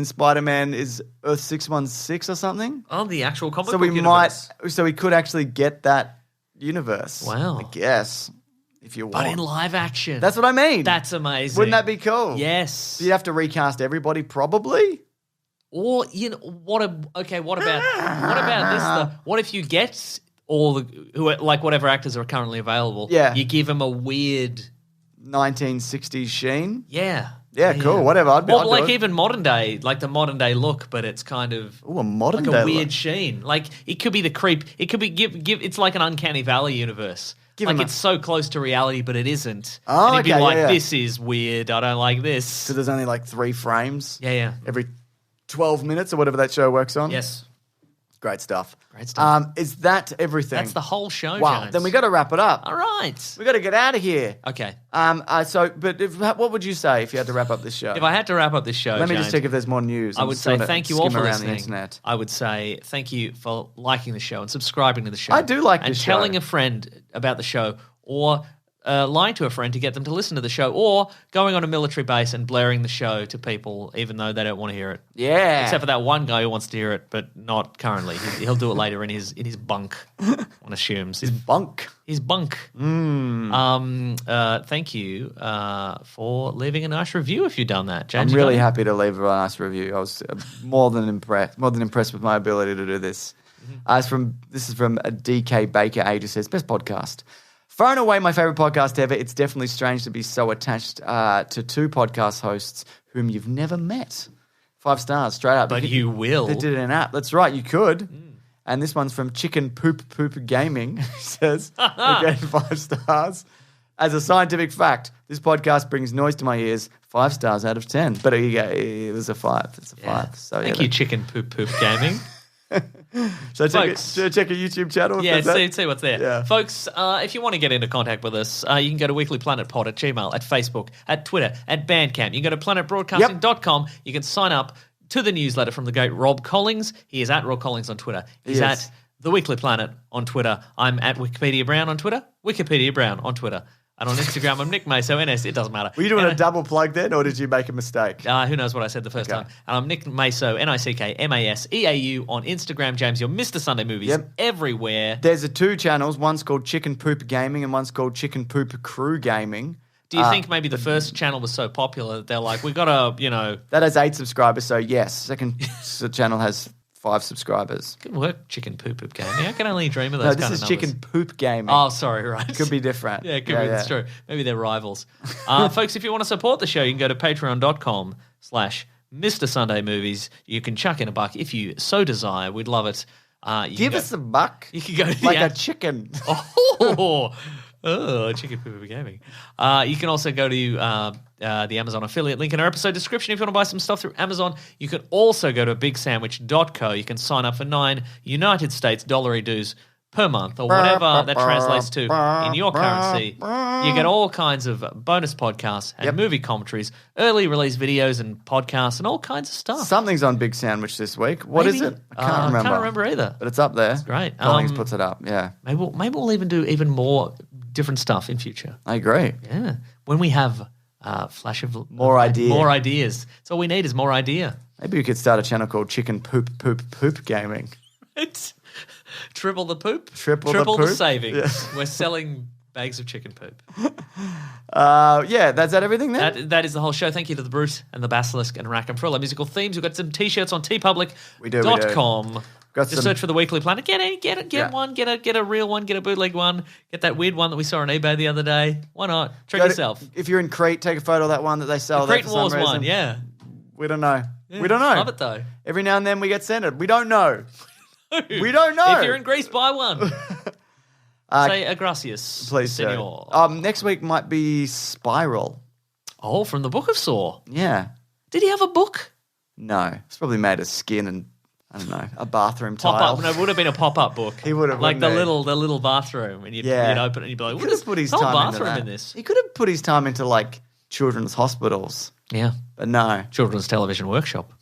Speaker 1: Spider-Man is Earth 616 or something?
Speaker 4: Oh, the actual comic
Speaker 1: So
Speaker 4: book
Speaker 1: we
Speaker 4: universe.
Speaker 1: so we could actually get that universe.
Speaker 4: Wow.
Speaker 1: I guess, if you want.
Speaker 4: But in live action.
Speaker 1: That's what I mean.
Speaker 4: That's amazing.
Speaker 1: Wouldn't that be cool?
Speaker 4: Yes.
Speaker 1: So you'd have to recast everybody, probably?
Speaker 4: Or, what about this though? What if you get all whatever actors are currently available?
Speaker 1: Yeah.
Speaker 4: You give them a weird
Speaker 1: 1960s sheen?
Speaker 4: Yeah.
Speaker 1: Yeah, cool. Whatever. I'd
Speaker 4: Well,
Speaker 1: do
Speaker 4: like
Speaker 1: it.
Speaker 4: even modern day, like the modern day look, but it's kind of
Speaker 1: Ooh, a modern
Speaker 4: like
Speaker 1: day
Speaker 4: a weird
Speaker 1: look.
Speaker 4: sheen. Like it could be the creep. It could be give. It's like an uncanny valley universe.
Speaker 1: Give
Speaker 4: like
Speaker 1: him
Speaker 4: it's so close to reality, but it isn't.
Speaker 1: Oh,
Speaker 4: and he'd
Speaker 1: okay,
Speaker 4: be like,
Speaker 1: yeah.
Speaker 4: "This is weird. I don't like this."
Speaker 1: So there's only like 3 frames
Speaker 4: Yeah.
Speaker 1: every 12 minutes or whatever that show works on?
Speaker 4: Yes.
Speaker 1: Great stuff.
Speaker 4: Great stuff.
Speaker 1: Is that everything?
Speaker 4: That's the whole show.
Speaker 1: Wow.
Speaker 4: James.
Speaker 1: Then we got to wrap it up.
Speaker 4: All right.
Speaker 1: We got to get out of here.
Speaker 4: Okay.
Speaker 1: What would you say if you had to wrap up this show?
Speaker 4: If I had to wrap up this show,
Speaker 1: Let me
Speaker 4: James,
Speaker 1: just check if there's more news.
Speaker 4: I
Speaker 1: I'm
Speaker 4: would
Speaker 1: just
Speaker 4: say
Speaker 1: gonna
Speaker 4: thank you all
Speaker 1: skim
Speaker 4: for
Speaker 1: around the
Speaker 4: listening.
Speaker 1: internet.
Speaker 4: I would say thank you for liking the show and subscribing to the show.
Speaker 1: I do like
Speaker 4: and
Speaker 1: this show.
Speaker 4: telling a friend about the show, or lying to a friend to get them to listen to the show, or going on a military base and blaring the show to people even though they don't want to hear it.
Speaker 1: Yeah.
Speaker 4: Except for that one guy who wants to hear it, but not currently. He'll do it later in his bunk. One assumes
Speaker 1: His bunk.
Speaker 4: his bunk. Thank you for leaving a nice review if you've done that, James.
Speaker 1: I'm
Speaker 4: you
Speaker 1: really
Speaker 4: got it?
Speaker 1: happy to leave a nice review. I was more than impressed with my ability to do this. This is from a DK Baker Age, who says, best podcast. Far and away my favorite podcast ever. It's definitely strange to be so attached to 2 podcast hosts whom you've never met. 5 stars, straight up.
Speaker 4: But you will.
Speaker 1: They did it in an app. That's right, you could. And this one's from Chicken Poop Gaming, who says, again, 5 stars. As a scientific fact, this podcast brings noise to my ears. 5 stars out of 10. But there you go, it was a 5. It's a 5. So
Speaker 4: Thank you, Chicken Poop Gaming.
Speaker 1: So
Speaker 4: Folks.
Speaker 1: check a YouTube channel.
Speaker 4: Yeah,
Speaker 1: if there's that?
Speaker 4: see what's there.
Speaker 1: Yeah.
Speaker 4: Folks, if you want to get into contact with us, you can go to weeklyplanetpod at Gmail, at Facebook, at Twitter, at Bandcamp. You can go to planetbroadcasting.com. You can sign up to the newsletter from the great Rob Collins. He is at Rob Collins on Twitter. He's
Speaker 1: Yes.
Speaker 4: at The Weekly Planet on Twitter. I'm at Wikipedia Brown on Twitter. Wikipedia Brown on Twitter. And on Instagram, I'm Nick Maso, NS. It doesn't matter.
Speaker 1: Were you doing
Speaker 4: And
Speaker 1: a double plug then, or did you make a mistake?
Speaker 4: who knows what I said the first
Speaker 1: Okay.
Speaker 4: time. And I'm Nick Maso, NickMaseau on Instagram. James, you're Mr. Sunday Movies
Speaker 1: Yep.
Speaker 4: everywhere.
Speaker 1: There's 2 channels. One's called Chicken Poop Gaming and one's called Chicken Poop Crew Gaming.
Speaker 4: Do you think maybe the first channel was so popular that they're like, we got to,
Speaker 1: That has 8 subscribers, so yes. Second channel has 5 subscribers.
Speaker 4: good work, Chicken Poop Gaming. I can only dream of
Speaker 1: No,
Speaker 4: those
Speaker 1: this
Speaker 4: kind
Speaker 1: is
Speaker 4: of
Speaker 1: Chicken
Speaker 4: numbers.
Speaker 1: Poop Gaming.
Speaker 4: Oh, sorry, right.
Speaker 1: Could be different.
Speaker 4: Yeah, it could be. That's true. Maybe they're rivals. Folks, if you want to support the show, you can go to patreon.com/Mr. Sunday Movies. You can chuck in $1 if you so desire. We'd love it.
Speaker 1: Give us a buck.
Speaker 4: You can go to
Speaker 1: like
Speaker 4: the
Speaker 1: a chicken.
Speaker 4: Oh, Oh, chicken poop gaming. You can also go to the Amazon affiliate link in our episode description if you want to buy some stuff through Amazon. You can also go to bigsandwich.co. You can sign up for $9 United States dollary dues per month or whatever that translates to in your currency. You get all kinds of bonus podcasts and movie commentaries, early release videos and podcasts and all kinds of stuff.
Speaker 1: Something's on Big Sandwich this week. What is it? I can't remember.
Speaker 4: I can't remember either.
Speaker 1: But it's up there.
Speaker 4: It's great.
Speaker 1: Collings puts it up, yeah.
Speaker 4: Maybe we'll even do even more different stuff in future.
Speaker 1: I agree.
Speaker 4: Yeah. When we have flash of
Speaker 1: more ideas.
Speaker 4: More ideas. That's all we need is more idea.
Speaker 1: Maybe we could start a channel called Chicken Poop Gaming.
Speaker 4: It's triple the poop.
Speaker 1: Triple
Speaker 4: the
Speaker 1: poop?
Speaker 4: savings.
Speaker 1: Yeah.
Speaker 4: We're selling bags of chicken poop.
Speaker 1: That's everything then?
Speaker 4: That is the whole show. Thank you to the Brute and the Basilisk and Rackham for all our musical themes. We've got some T-shirts on tpublic.com. Just search for the Weekly Planet. Get one. Get a real one. Get a bootleg one. Get that weird one that we saw on eBay the other day. Why not? Treat yourself.
Speaker 1: If you're in Crete, take a photo of that one that they sell there for some reason.
Speaker 4: one, yeah.
Speaker 1: We don't know.
Speaker 4: Yeah,
Speaker 1: we don't know.
Speaker 4: Love it though.
Speaker 1: Every now and then we get sent it. We don't know. We don't know.
Speaker 4: If you're in Greece, buy one. Say a gracias,
Speaker 1: please,
Speaker 4: senor.
Speaker 1: Next week might be Spiral.
Speaker 4: Oh, from the Book of Saw.
Speaker 1: Yeah.
Speaker 4: Did he have a book?
Speaker 1: No. It's probably made of skin and, I don't know, a bathroom
Speaker 4: Pop
Speaker 1: tile.
Speaker 4: up. No, it would have been a pop-up book.
Speaker 1: He would have,
Speaker 4: like the little bathroom, and you'd open it and you'd be like,
Speaker 1: "What is put his time into that?
Speaker 4: In this?"
Speaker 1: He could have put his time into like children's hospitals.
Speaker 4: Yeah,
Speaker 1: but no,
Speaker 4: children's television workshop.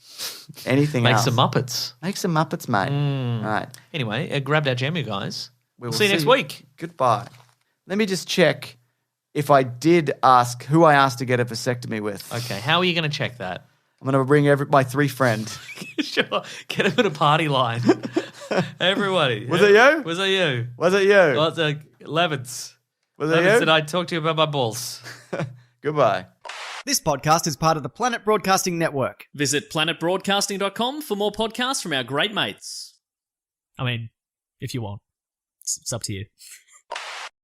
Speaker 1: Anything
Speaker 4: Make
Speaker 1: else?
Speaker 4: some Muppets.
Speaker 1: Make some Muppets, mate. All right.
Speaker 4: Anyway, grabbed our jam, you guys. We'll see you next week.
Speaker 1: Goodbye. Let me just check if I did ask who I asked to get a vasectomy with.
Speaker 4: Okay, how are you going to check that?
Speaker 1: I'm going to bring my 3 friends.
Speaker 4: Sure. Get him in a party line. Everybody.
Speaker 1: Was it you?
Speaker 4: Was it you?
Speaker 1: Was it you?
Speaker 4: Well, it's Levins.
Speaker 1: Was it
Speaker 4: Levins
Speaker 1: you?
Speaker 4: said I'd talk to you about my balls.
Speaker 1: Goodbye.
Speaker 5: This podcast is part of the Planet Broadcasting Network.
Speaker 2: Visit planetbroadcasting.com for more podcasts from our great mates.
Speaker 6: I mean, if you want. It's up to you.